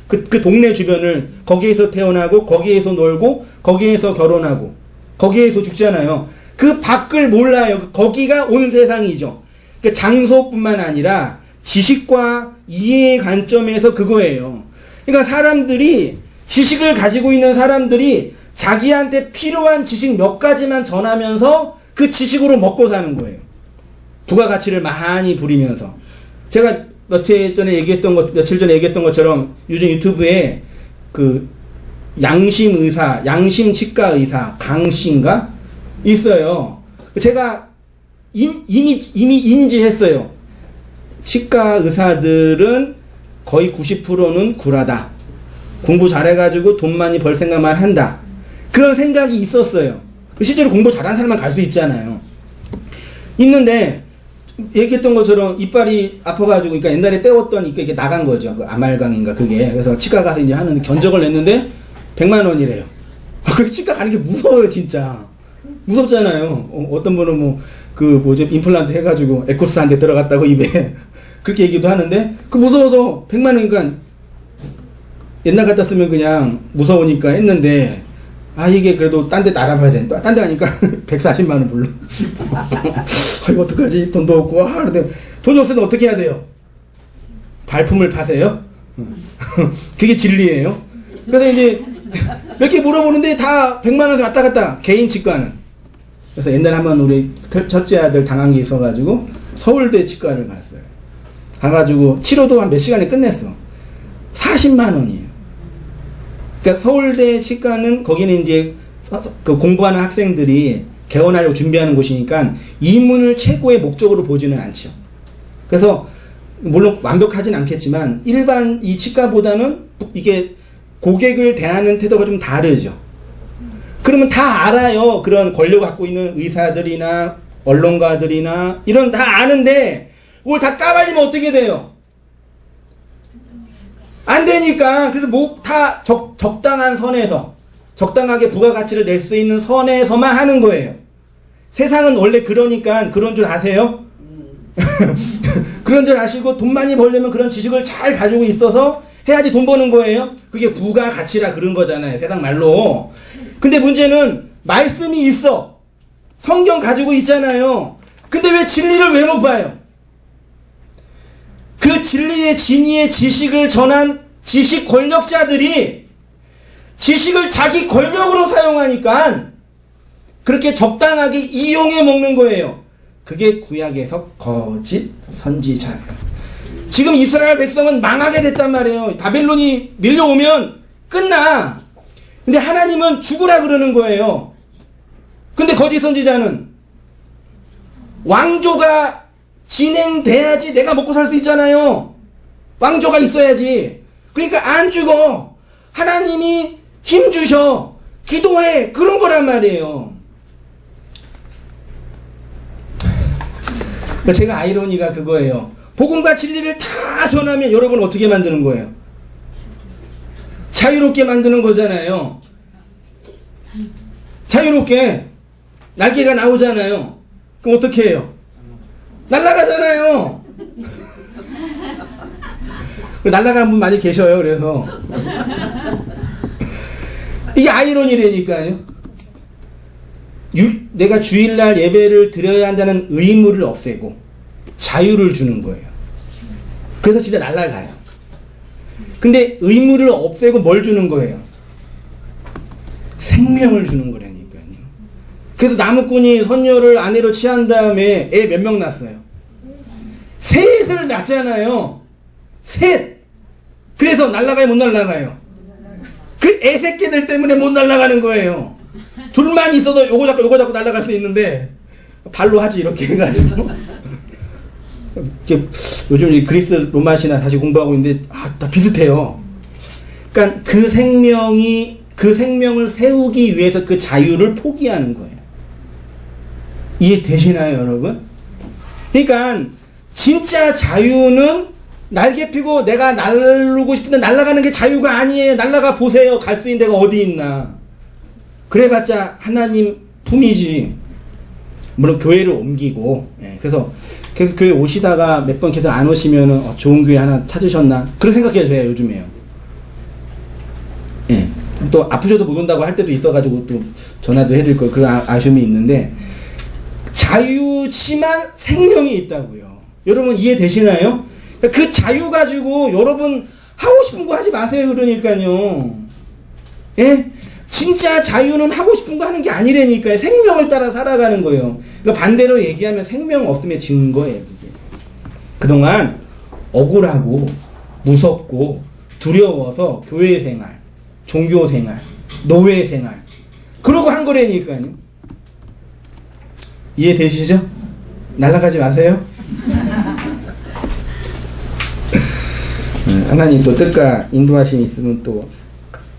S1: 그 동네 주변을 거기에서 태어나고 거기에서 놀고 거기에서 결혼하고 거기에서 죽잖아요. 그 밖을 몰라요. 거기가 온 세상이죠. 그 장소뿐만 아니라 지식과 이해의 관점에서 그거예요. 그러니까 사람들이 지식을 가지고 있는 사람들이 자기한테 필요한 지식 몇 가지만 전하면서 그 지식으로 먹고 사는 거예요. 부가가치를 많이 부리면서. 제가 며칠 전에 얘기했던 것처럼 요즘 유튜브에 그 양심 치과 의사 강씨인가 있어요. 제가 이미 인지했어요. 치과 의사들은 거의 90%는 구라다. 공부 잘해가지고 돈 많이 벌 생각만 한다. 그런 생각이 있었어요. 실제로 공부 잘하는 사람만 갈 수 있잖아요. 있는데 얘기했던 것처럼 이빨이 아파가지고, 그러니까 옛날에 떼웠던 이게 나간 거죠. 그 아말강인가 그게. 그래서 치과 가서 이제 하는 견적을 냈는데 100만 원이래요. 그 치과 가는 게 무서워요, 진짜. 무섭잖아요. 어떤 분은 임플란트 해가지고 에쿠스 한 대 들어갔다고 입에 그렇게 얘기도 하는데 그 무서워서 100만 원이니까 옛날 같았으면 그냥 무서우니까 했는데 이게 그래도 딴 데 알아봐야 돼. 딴 데 가니까 140만 원 불러. 이거 어떡하지? 돈도 없고. 근데 돈이 없으면 어떻게 해야 돼요? 발품을 파세요? 그게 진리예요. 그래서 이제 몇 개 물어보는데 다 100만 원 왔다 갔다. 개인 치과는. 그래서 옛날에 한번 우리 첫째 아들 당한 게 있어가지고 서울대 치과를 갔어요. 가가지고 치료도 한 몇 시간에 끝냈어. 40만 원이에요. 그러니까 서울대 치과는 거기는 이제 그 공부하는 학생들이 개원하려고 준비하는 곳이니까 이문을 최고의 목적으로 보지는 않죠. 그래서 물론 완벽하진 않겠지만 일반 이 치과보다는 이게 고객을 대하는 태도가 좀 다르죠. 그러면 다 알아요. 그런 권력을 갖고 있는 의사들이나 언론가들이나 이런 다 아는데 그걸 다 까발리면 어떻게 돼요? 안 되니까. 그래서 뭐 다 적당한 선에서 적당하게 부가가치를 낼 수 있는 선에서만 하는 거예요. 세상은 원래 그러니까 그런 줄 아세요? 그런 줄 아시고 돈 많이 벌려면 그런 지식을 잘 가지고 있어서 해야지 돈 버는 거예요. 그게 부가가치라 그런 거잖아요. 세상 말로. 근데 문제는 말씀이 있어. 성경 가지고 있잖아요. 근데 왜 진리를 왜 못 봐요? 그 진리의 진리의 지식을 전한 지식 권력자들이 지식을 자기 권력으로 사용하니까 그렇게 적당하게 이용해 먹는 거예요. 그게 구약에서 거짓 선지자예요. 지금 이스라엘 백성은 망하게 됐단 말이에요. 바벨론이 밀려오면 끝나. 근데 하나님은 죽으라 그러는 거예요. 근데 거짓 선지자는 왕조가 진행돼야지 내가 먹고 살 수 있잖아요. 왕조가 있어야지. 그러니까 안 죽어. 하나님이 힘 주셔. 기도해. 그런 거란 말이에요. 제가 아이러니가 그거예요. 복음과 진리를 다 전하면 여러분 어떻게 만드는 거예요? 자유롭게 만드는 거잖아요. 자유롭게 날개가 나오잖아요. 그럼 어떻게 해요? 날아가잖아요. 날아가는 분 많이 계셔요. 그래서 이게 아이러니라니까요. 내가 주일날 예배를 드려야 한다는 의무를 없애고 자유를 주는 거예요. 그래서 진짜 날아가요. 근데 의무를 없애고 뭘 주는 거예요? 생명을 주는 거라니까요. 그래서 나무꾼이 선녀를 아내로 취한 다음에 애 몇 명 낳았어요? 셋을 낳잖아요. 셋. 그래서 날아가요, 못 날아가요? 그 애 새끼들 때문에 못 날아가는 거예요. 둘만 있어도 요거 잡고 날아갈 수 있는데 발로 하지 이렇게 해가지고. 요즘 이 그리스 로마 신화 다시 공부하고 있는데 다 비슷해요. 그러니까 그 생명을 세우기 위해서 그 자유를 포기하는 거예요. 이해되시나요, 여러분? 그러니까 진짜 자유는 날개 피고 내가 날르고 싶은데 날아가는 게 자유가 아니에요. 날아가 보세요. 갈 수 있는 데가 어디 있나. 그래봤자 하나님 품이지. 물론 교회를 옮기고. 그래서 교회 오시다가 몇 번 계속 안 오시면 좋은 교회 하나 찾으셨나 그런 생각해요. 저야 요즘에요. 또 아프셔도 못 온다고 할 때도 있어가지고 또 전화도 해드릴 거 그런 아쉬움이 있는데 자유지만 생명이 있다고요. 여러분 이해되시나요? 그 자유 가지고 여러분 하고 싶은 거 하지 마세요. 그러니까요. 예? 진짜 자유는 하고 싶은 거 하는 게 아니라니까요. 생명을 따라 살아가는 거예요. 그러니까 반대로 얘기하면 생명 없음의 증거예요. 그게. 그동안 억울하고 무섭고 두려워서 교회 생활, 종교 생활, 노예 생활 그러고 한 거라니까요. 이해되시죠? 날아가지 마세요. 하나님 또 뜻과 인도하심이 있으면 또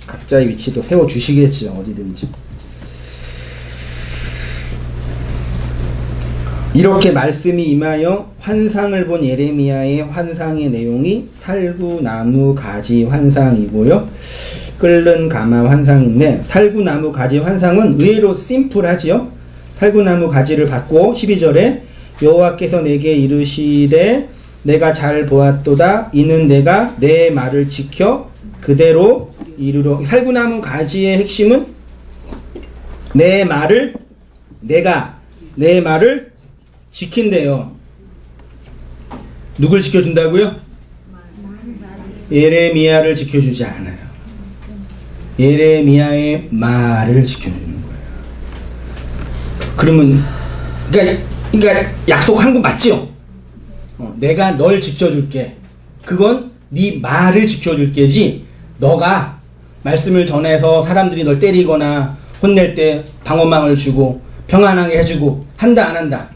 S1: 각자의 위치도 세워주시겠죠. 어디든지. 이렇게 말씀이 임하여 환상을 본 예레미야의 환상의 내용이 살구나무 가지 환상이고요. 끓는 가마 환상인데 살구나무 가지 환상은 의외로 심플하지요. 살구나무 가지를 받고 12절에 여호와께서 내게 이르시되 내가 잘 보았도다. 이는 내가 내 말을 지켜 그대로 이루러. 살구나무 가지의 핵심은 내 말을 지킨대요. 누굴 지켜준다고요? 예레미야를 지켜주지 않아요. 예레미야의 말을 지켜주는 거예요. 그러면 그러니까 약속한 거 맞죠? 내가 널 지켜줄게. 그건 네 말을 지켜줄게지. 너가 말씀을 전해서 사람들이 널 때리거나 혼낼 때 방어망을 주고 평안하게 해주고 한다 안 한다?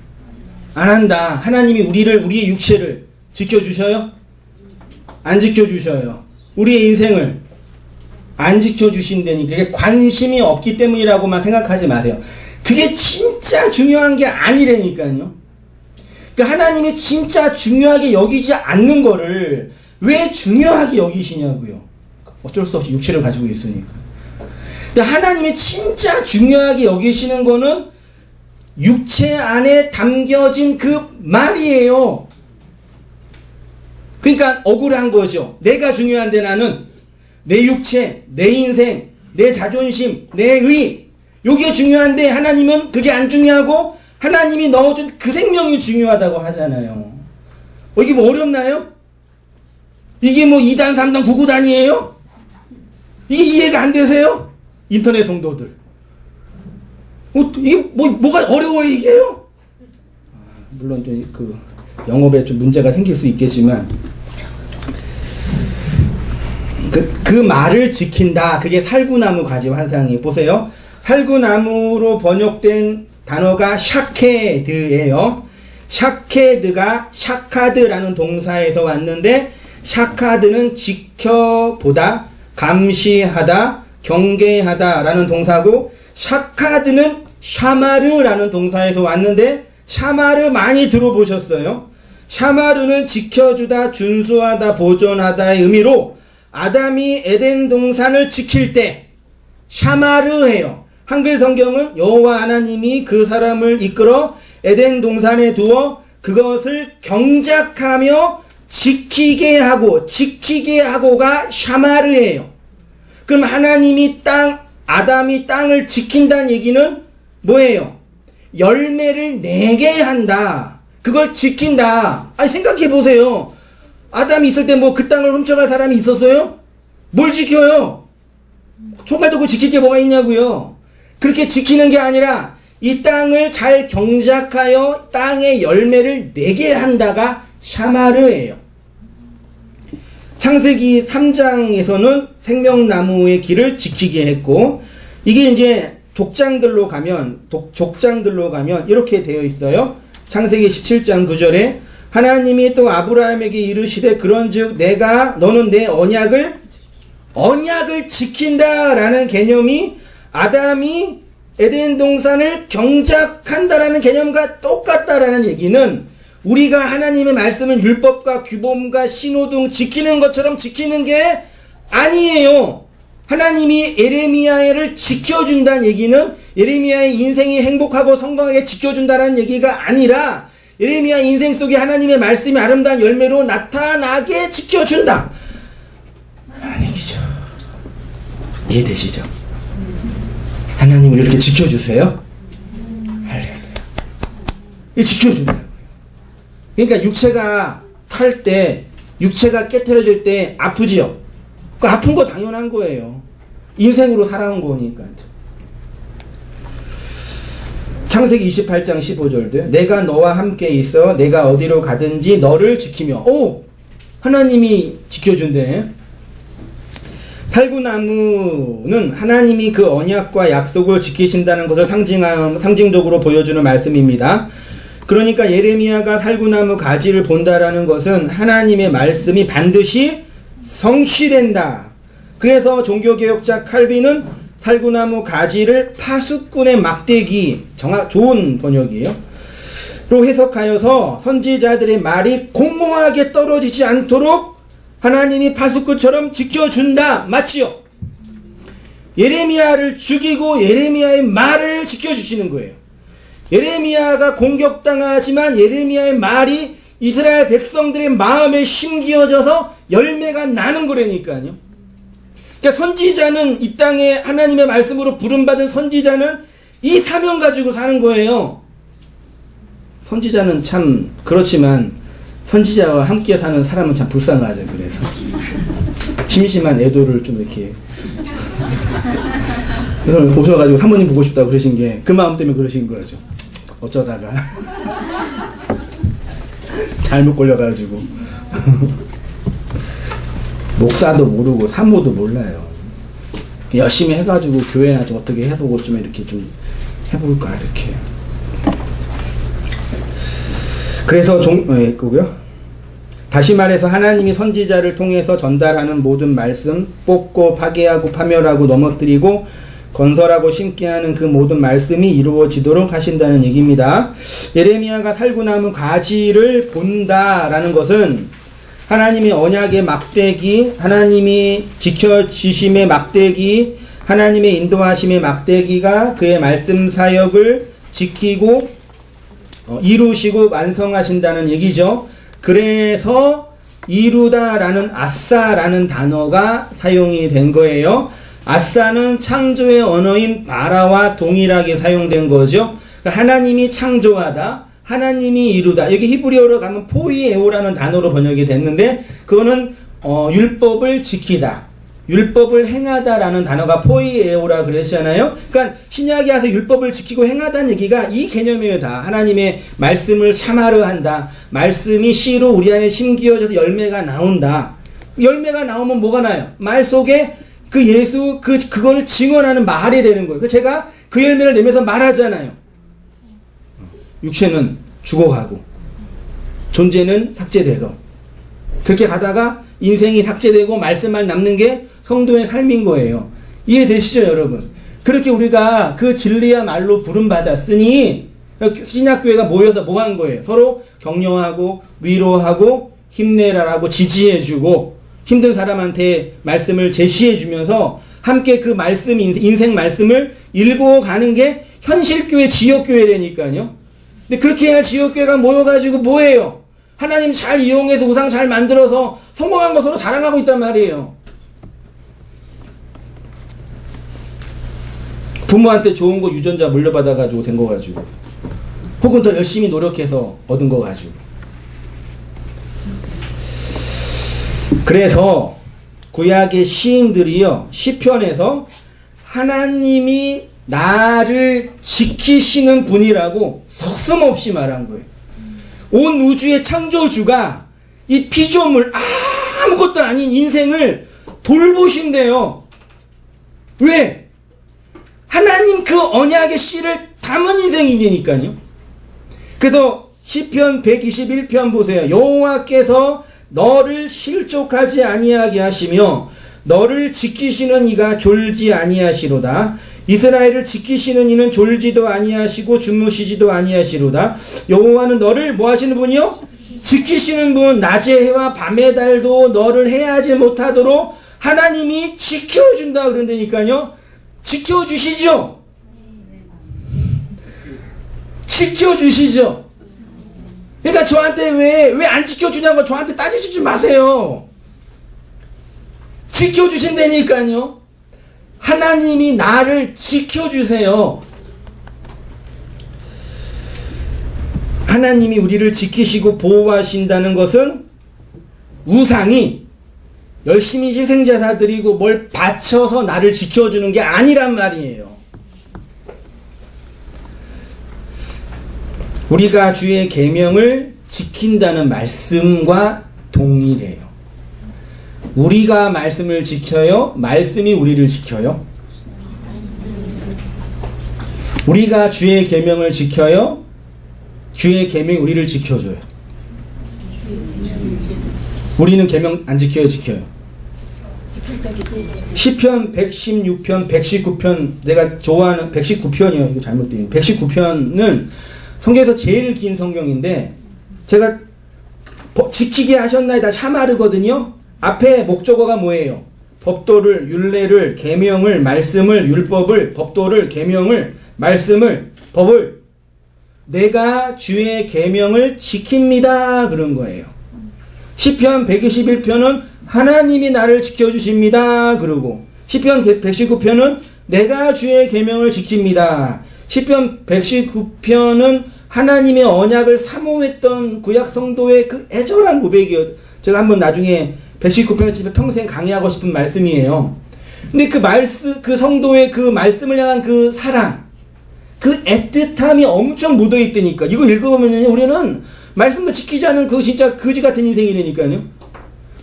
S1: 안 한다. 하나님이 우리의 육체를 지켜주셔요? 안 지켜주셔요. 우리의 인생을 안 지켜주신다니 그게 관심이 없기 때문이라고만 생각하지 마세요. 그게 진짜 중요한 게 아니라니까요. 그러니까 하나님이 진짜 중요하게 여기지 않는 거를 왜 중요하게 여기시냐고요. 어쩔 수 없이 육체를 가지고 있으니까. 근데 하나님이 진짜 중요하게 여기시는 거는 육체 안에 담겨진 그 말이에요. 그러니까 억울한 거죠. 내가 중요한데 나는 내 육체, 내 인생, 내 자존심, 내 의, 요게 중요한데 하나님은 그게 안 중요하고 하나님이 넣어준 그 생명이 중요하다고 하잖아요. 이게 뭐 어렵나요? 이게 뭐 2단, 3단, 9구단이에요? 이게 이해가 안 되세요? 인터넷 성도들. 이게 뭐가 어려워요, 이게요? 물론 좀 그 영업에 좀 문제가 생길 수 있겠지만, 그 말을 지킨다. 그게 살구나무 가지 환상이. 보세요. 살구나무로 번역된 단어가 샤케드예요. 샤케드가 샤카드라는 동사에서 왔는데, 샤카드는 지켜보다, 감시하다, 경계하다 라는 동사고, 샤카드는 샤마르라는 동사에서 왔는데, 샤마르 많이 들어보셨어요? 샤마르는 지켜주다, 준수하다, 보존하다의 의미로 아담이 에덴 동산을 지킬 때 샤마르해요. 한글 성경은 여호와 하나님이 그 사람을 이끌어 에덴 동산에 두어 그것을 경작하며 지키게 하고가 샤마르예요. 그럼 하나님이 아담이 땅을 지킨다는 얘기는 뭐예요? 열매를 내게 한다. 그걸 지킨다. 아니 생각해 보세요. 아담이 있을 때 뭐 그 땅을 훔쳐갈 사람이 있었어요? 뭘 지켜요? 총알 들고 지킬 게 뭐가 있냐고요. 그렇게 지키는 게 아니라 이 땅을 잘 경작하여 땅의 열매를 내게 한다가 샤마르예요. 창세기 3장에서는 생명나무의 길을 지키게 했고, 이게 이제 족장들로 가면 이렇게 되어 있어요. 창세기 17장 9절에 하나님이 또 아브라함에게 이르시되 그런즉 너는 내 언약을 지킨다라는 개념이 아담이 에덴 동산을 경작한다라는 개념과 똑같다라는 얘기는 우리가 하나님의 말씀은 율법과 규범과 신호등 지키는 것처럼 지키는 게 아니에요. 하나님이 예레미야를 지켜준다는 얘기는 예레미야의 인생이 행복하고 성공하게 지켜준다는 얘기가 아니라 예레미야 인생 속에 하나님의 말씀이 아름다운 열매로 나타나게 지켜준다 라는 얘기죠. 이해되시죠? 하나님을 이렇게 지켜주세요. 할렐루야. 이 지켜준다고요. 그러니까 육체가 탈 때, 육체가 깨트려질 때 아프지요? 그 아픈 거 당연한 거예요. 인생으로 살아온 거니까. 창세기 28장 15절도요. 내가 너와 함께 있어 내가 어디로 가든지 너를 지키며. 하나님이 지켜준대. 살구나무는 하나님이 그 언약과 약속을 지키신다는 것을 상징적으로 보여주는 말씀입니다. 그러니까 예레미야가 살구나무 가지를 본다라는 것은 하나님의 말씀이 반드시 성취된다. 그래서 종교개혁자 칼빈은 살구나무 가지를 파수꾼의 막대기, 좋은 번역이에요. 로 해석하여서 선지자들의 말이 공모하게 떨어지지 않도록 하나님이 파수꾼처럼 지켜준다. 맞지요? 예레미야를 죽이고 예레미야의 말을 지켜주시는 거예요. 예레미야가 공격당하지만 예레미야의 말이 이스라엘 백성들의 마음에 심기어져서 열매가 나는 거라니까요. 그러니까 선지자는 이 땅에 하나님의 말씀으로 부름받은 선지자는 이 사명 가지고 사는 거예요. 선지자는 참 그렇지만 선지자와 함께 사는 사람은 참 불쌍하죠. 그래서 심심한 애도를 좀 이렇게 그래서 오셔가지고 사모님 보고 싶다고 그러신 게 그 마음 때문에 그러신 거죠. 어쩌다가 잘못 걸려가지고 목사도 모르고 사모도 몰라요. 열심히 해가지고 교회나 좀 어떻게 해보고 좀 이렇게 좀 해볼까 이렇게. 그래서 그거요. 다시 말해서 하나님이 선지자를 통해서 전달하는 모든 말씀, 뽑고 파괴하고 파멸하고 넘어뜨리고 건설하고 심게 하는 그 모든 말씀이 이루어지도록 하신다는 얘기입니다. 예레미야가 살고 남은 가지를 본다라는 것은 하나님이 언약의 막대기, 하나님이 지켜주심의 막대기, 하나님의 인도하심의 막대기가 그의 말씀 사역을 지키고 이루시고 완성하신다는 얘기죠. 그래서 이루다라는 아싸라는 단어가 사용이 된 거예요. 아싸는 창조의 언어인 바라와 동일하게 사용된 거죠. 그러니까 하나님이 창조하다, 하나님이 이루다. 여기 히브리어로 가면 포이에오라는 단어로 번역이 됐는데 그거는 율법을 지키다, 율법을 행하다라는 단어가 포이에오라 그랬잖아요. 그러니까 신약에 와서 율법을 지키고 행하다는 얘기가 이 개념이에요. 다 하나님의 말씀을 샤마르 한다. 말씀이 씨로 우리 안에 심기어져서 열매가 나온다. 열매가 나오면 뭐가 나요? 말 속에 그 예수 그걸 증언하는 말이 되는 거예요. 제가 그 열매를 내면서 말하잖아요. 육체는 죽어가고 존재는 삭제되고 그렇게 가다가 인생이 삭제되고 말씀만 남는 게 성도의 삶인 거예요. 이해되시죠, 여러분? 그렇게 우리가 그 진리야말로 부름받았으니 신약교회가 모여서 뭐 한 거예요? 서로 격려하고 위로하고 힘내라라고 지지해주고 힘든 사람한테 말씀을 제시해주면서 함께 그 말씀, 인생 말씀을 읽어가는 게 현실교회, 지역교회라니까요. 근데 그렇게 할 지역교회가 모여가지고 뭐예요? 하나님 잘 이용해서 우상 잘 만들어서 성공한 거 서로 자랑하고 있단 말이에요. 부모한테 좋은 거 유전자 물려받아가지고 된 거 가지고 혹은 더 열심히 노력해서 얻은 거 가지고. 그래서 구약의 시인들이요 시편에서 하나님이 나를 지키시는 분이라고 서슴없이 말한 거예요. 온 우주의 창조주가 이 피조물 아무것도 아닌 인생을 돌보신대요. 왜? 하나님 그 언약의 씨를 담은 인생이니까요. 그래서 시편 121편 보세요. 여호와께서 너를 실족하지 아니하게 하시며 너를 지키시는 이가 졸지 아니하시로다. 이스라엘을 지키시는 이는 졸지도 아니하시고 주무시지도 아니하시로다. 여호와는 너를 뭐 하시는 분이요? 지키시는 분. 낮의 해와 밤의 달도 너를 해하지 못하도록 하나님이 지켜준다 그런다니까요. 지켜주시죠. 지켜주시죠. 그러니까 저한테 왜 안 지켜주냐고 저한테 따지시지 마세요. 지켜주신다니까요. 하나님이 나를 지켜주세요. 하나님이 우리를 지키시고 보호하신다는 것은 우상이 열심히 희생제사 드리고 뭘 바쳐서 나를 지켜주는 게 아니란 말이에요. 우리가 주의 계명을 지킨다는 말씀과 동일해요. 우리가 말씀을 지켜요? 말씀이 우리를 지켜요? 우리가 주의 계명을 지켜요? 주의 계명이 우리를 지켜줘요. 우리는 계명 안 지켜요? 지켜요. 시편 116편 119편 내가 좋아하는 119편이요. 이거 잘못된 119편은 성경에서 제일 긴 성경인데 제가 지키게 하셨나이다 샤마르거든요. 앞에 목적어가 뭐예요? 법도를, 율례를, 계명을, 말씀을, 율법을, 법도를, 계명을, 말씀을, 법을 내가 주의 계명을 지킵니다 그런 거예요. 시편 121편은 하나님이 나를 지켜주십니다 그러고 시편 119편은 내가 주의 계명을 지킵니다. 시편 119편은 하나님의 언약을 사모했던 구약 성도의 그 애절한 고백이에요. 제가 한번 나중에 119편을 집에 평생 강의하고 싶은 말씀이에요. 근데 그 성도의 그 말씀을 향한 그 사랑, 그 애틋함이 엄청 묻어있다니까. 이거 읽어보면 우리는 말씀도 지키지 않은 그 진짜 거지 같은 인생이라니까요.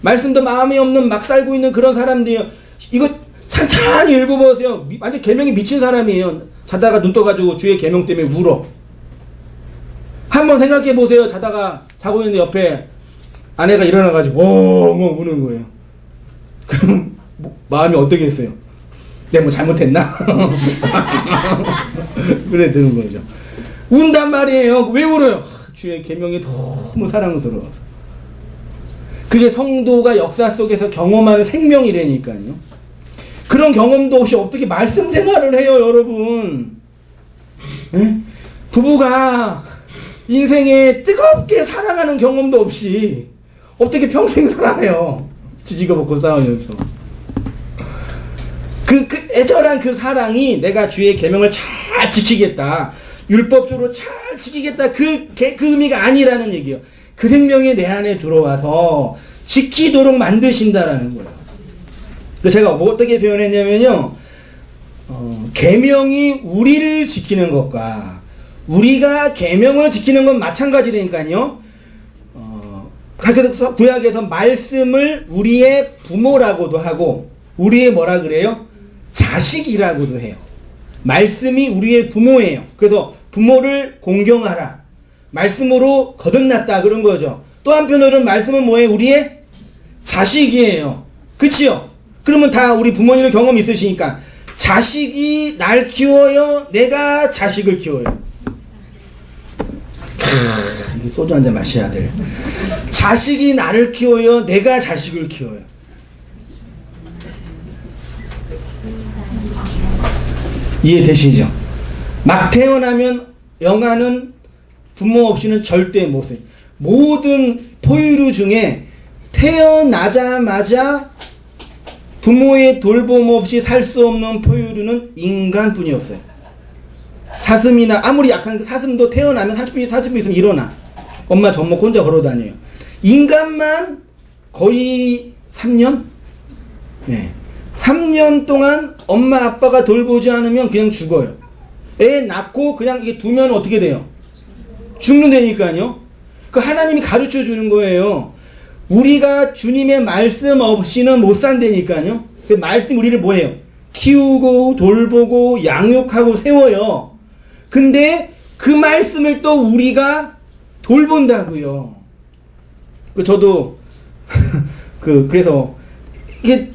S1: 말씀도 마음이 없는 막 살고 있는 그런 사람들이에요. 이거 찬찬히 읽어보세요. 완전 계명에 미친 사람이에요. 자다가 눈 떠가지고 주의 계명 때문에 울어. 한번 생각해보세요. 자다가 자고 있는데 옆에 아내가 일어나가지고 엉엉 우는 거예요. 그럼 마음이 어떻겠어요? 내가 뭐 잘못했나? 그래 되는 거죠. 운단 말이에요. 왜 울어요? 주의 계명이 너무 사랑스러워서. 그게 성도가 역사 속에서 경험하는 생명이라니까요. 그런 경험도 없이 어떻게 말씀 생활을 해요, 여러분? 에? 부부가 인생에 뜨겁게 사랑하는 경험도 없이 어떻게 평생 살아요? 지지고 볶고 싸우면서. 그 애절한 그 사랑이 내가 주의 계명을 잘 지키겠다, 율법적으로 잘 지키겠다, 그 의미가 아니라는 얘기예요. 그 생명이 내 안에 들어와서 지키도록 만드신다라는 거예요. 제가 어떻게 표현했냐면요, 계명이 우리를 지키는 것과 우리가 계명을 지키는 건 마찬가지라니까요. 그래서 구약에서 말씀을 우리의 부모라고도 하고 우리의 뭐라 그래요? 자식이라고도 해요. 말씀이 우리의 부모예요. 그래서 부모를 공경하라, 말씀으로 거듭났다, 그런 거죠. 또 한편으로는 말씀은 뭐예요? 우리의 자식이에요. 그치요? 그러면 다 우리 부모님의 경험이 있으시니까 자식이 날 키워요, 내가 자식을 키워요. 이제 소주 한잔 마셔야 돼. 자식이 나를 키워요, 내가 자식을 키워요. 이해되시죠? 막 태어나면 영아는 부모 없이는 절대 못 써요. 모든 포유류 중에 태어나자마자 부모의 돌봄 없이 살 수 없는 포유류는 인간뿐이었어요. 사슴이나 아무리 약한 사슴도 태어나면 사슴이 있으면 일어나. 엄마 젖 먹고 혼자 걸어다녀요. 인간만 거의 3년? 네. 3년 동안 엄마 아빠가 돌보지 않으면 그냥 죽어요. 애 낳고 그냥 이게 두면 어떻게 돼요? 죽는다니까요. 그 하나님이 가르쳐 주는 거예요. 우리가 주님의 말씀 없이는 못 산다니까요. 그 말씀 우리를 뭐해요? 키우고 돌보고 양육하고 세워요. 근데 그 말씀을 또 우리가 돌본다고요. 저도 그래서 이게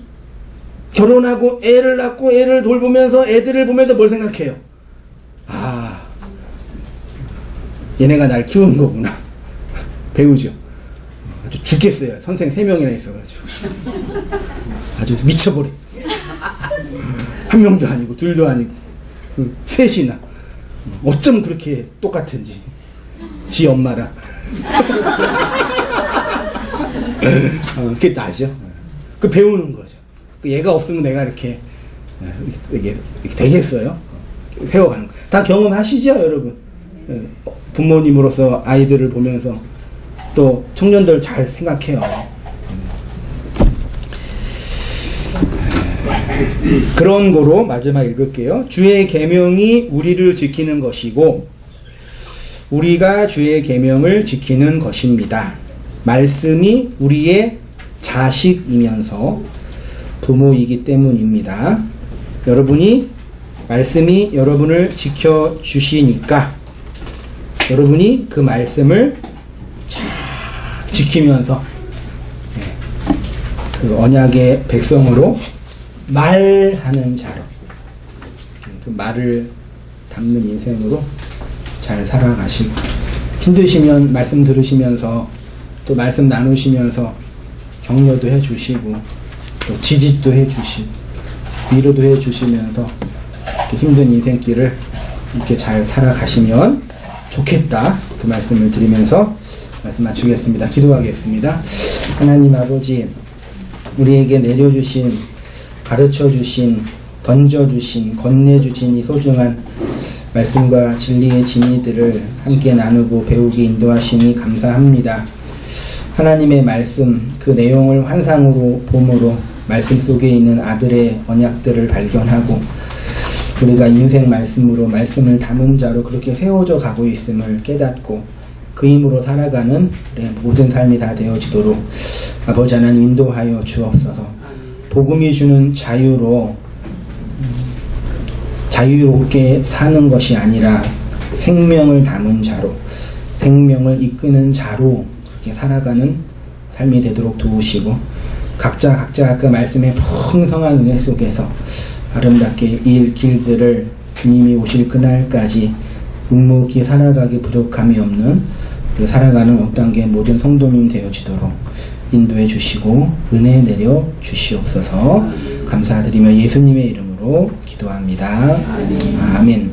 S1: 결혼하고 애를 낳고 애를 돌보면서 애들을 보면서 뭘 생각해요? 아, 얘네가 날 키우는 거구나. 배우죠. 아주 죽겠어요. 선생 3명이나 있어가지고 아주 미쳐버려. 한 명도 아니고 둘도 아니고 셋이나. 어쩜 그렇게 똑같은지. 지 엄마랑. 그게 나죠. 그 배우는 거죠. 얘가 없으면 내가 이렇게 되겠어요? 세워가는 거. 다 경험하시죠, 여러분? 부모님으로서 아이들을 보면서 또 청년들 잘 생각해요. 그런 거로 마지막 읽을게요. 주의 계명이 우리를 지키는 것이고 우리가 주의 계명을 지키는 것입니다. 말씀이 우리의 자식이면서 부모이기 때문입니다. 여러분이 말씀이 여러분을 지켜주시니까 여러분이 그 말씀을 잘 지키면서 그 언약의 백성으로 말하는 자로, 그 말을 담는 인생으로 잘 살아가시고, 힘드시면 말씀 들으시면서 또 말씀 나누시면서 격려도 해주시고 또 지지도 해주시고 위로도 해주시면서 힘든 인생길을 이렇게 잘 살아가시면 좋겠다, 그 말씀을 드리면서 말씀 마치겠습니다. 기도하겠습니다. 하나님 아버지, 우리에게 내려주신, 가르쳐주신, 던져주신, 건네주신 이 소중한 말씀과 진리의 진리들을 함께 나누고 배우기 인도하시니 감사합니다. 하나님의 말씀, 그 내용을 환상으로 봄으로 말씀 속에 있는 아들의 언약들을 발견하고 우리가 인생 말씀으로 말씀을 담은 자로 그렇게 세워져 가고 있음을 깨닫고 그 힘으로 살아가는 우리의 모든 삶이 다 되어지도록 아버지 하나님 인도하여 주옵소서. 복음이 주는 자유로 자유롭게 사는 것이 아니라 생명을 담은 자로, 생명을 이끄는 자로 그렇게 살아가는 삶이 되도록 도우시고 각자 그 말씀의 풍성한 은혜 속에서 아름답게 이 길들을 주님이 오실 그날까지 묵묵히 살아가기 부족함이 없는 그 살아가는 옥당계 모든 성도님 되어지도록 인도해 주시고 은혜 내려 주시옵소서. 감사드리며 예수님의 이름으로 기도합니다. 아멘.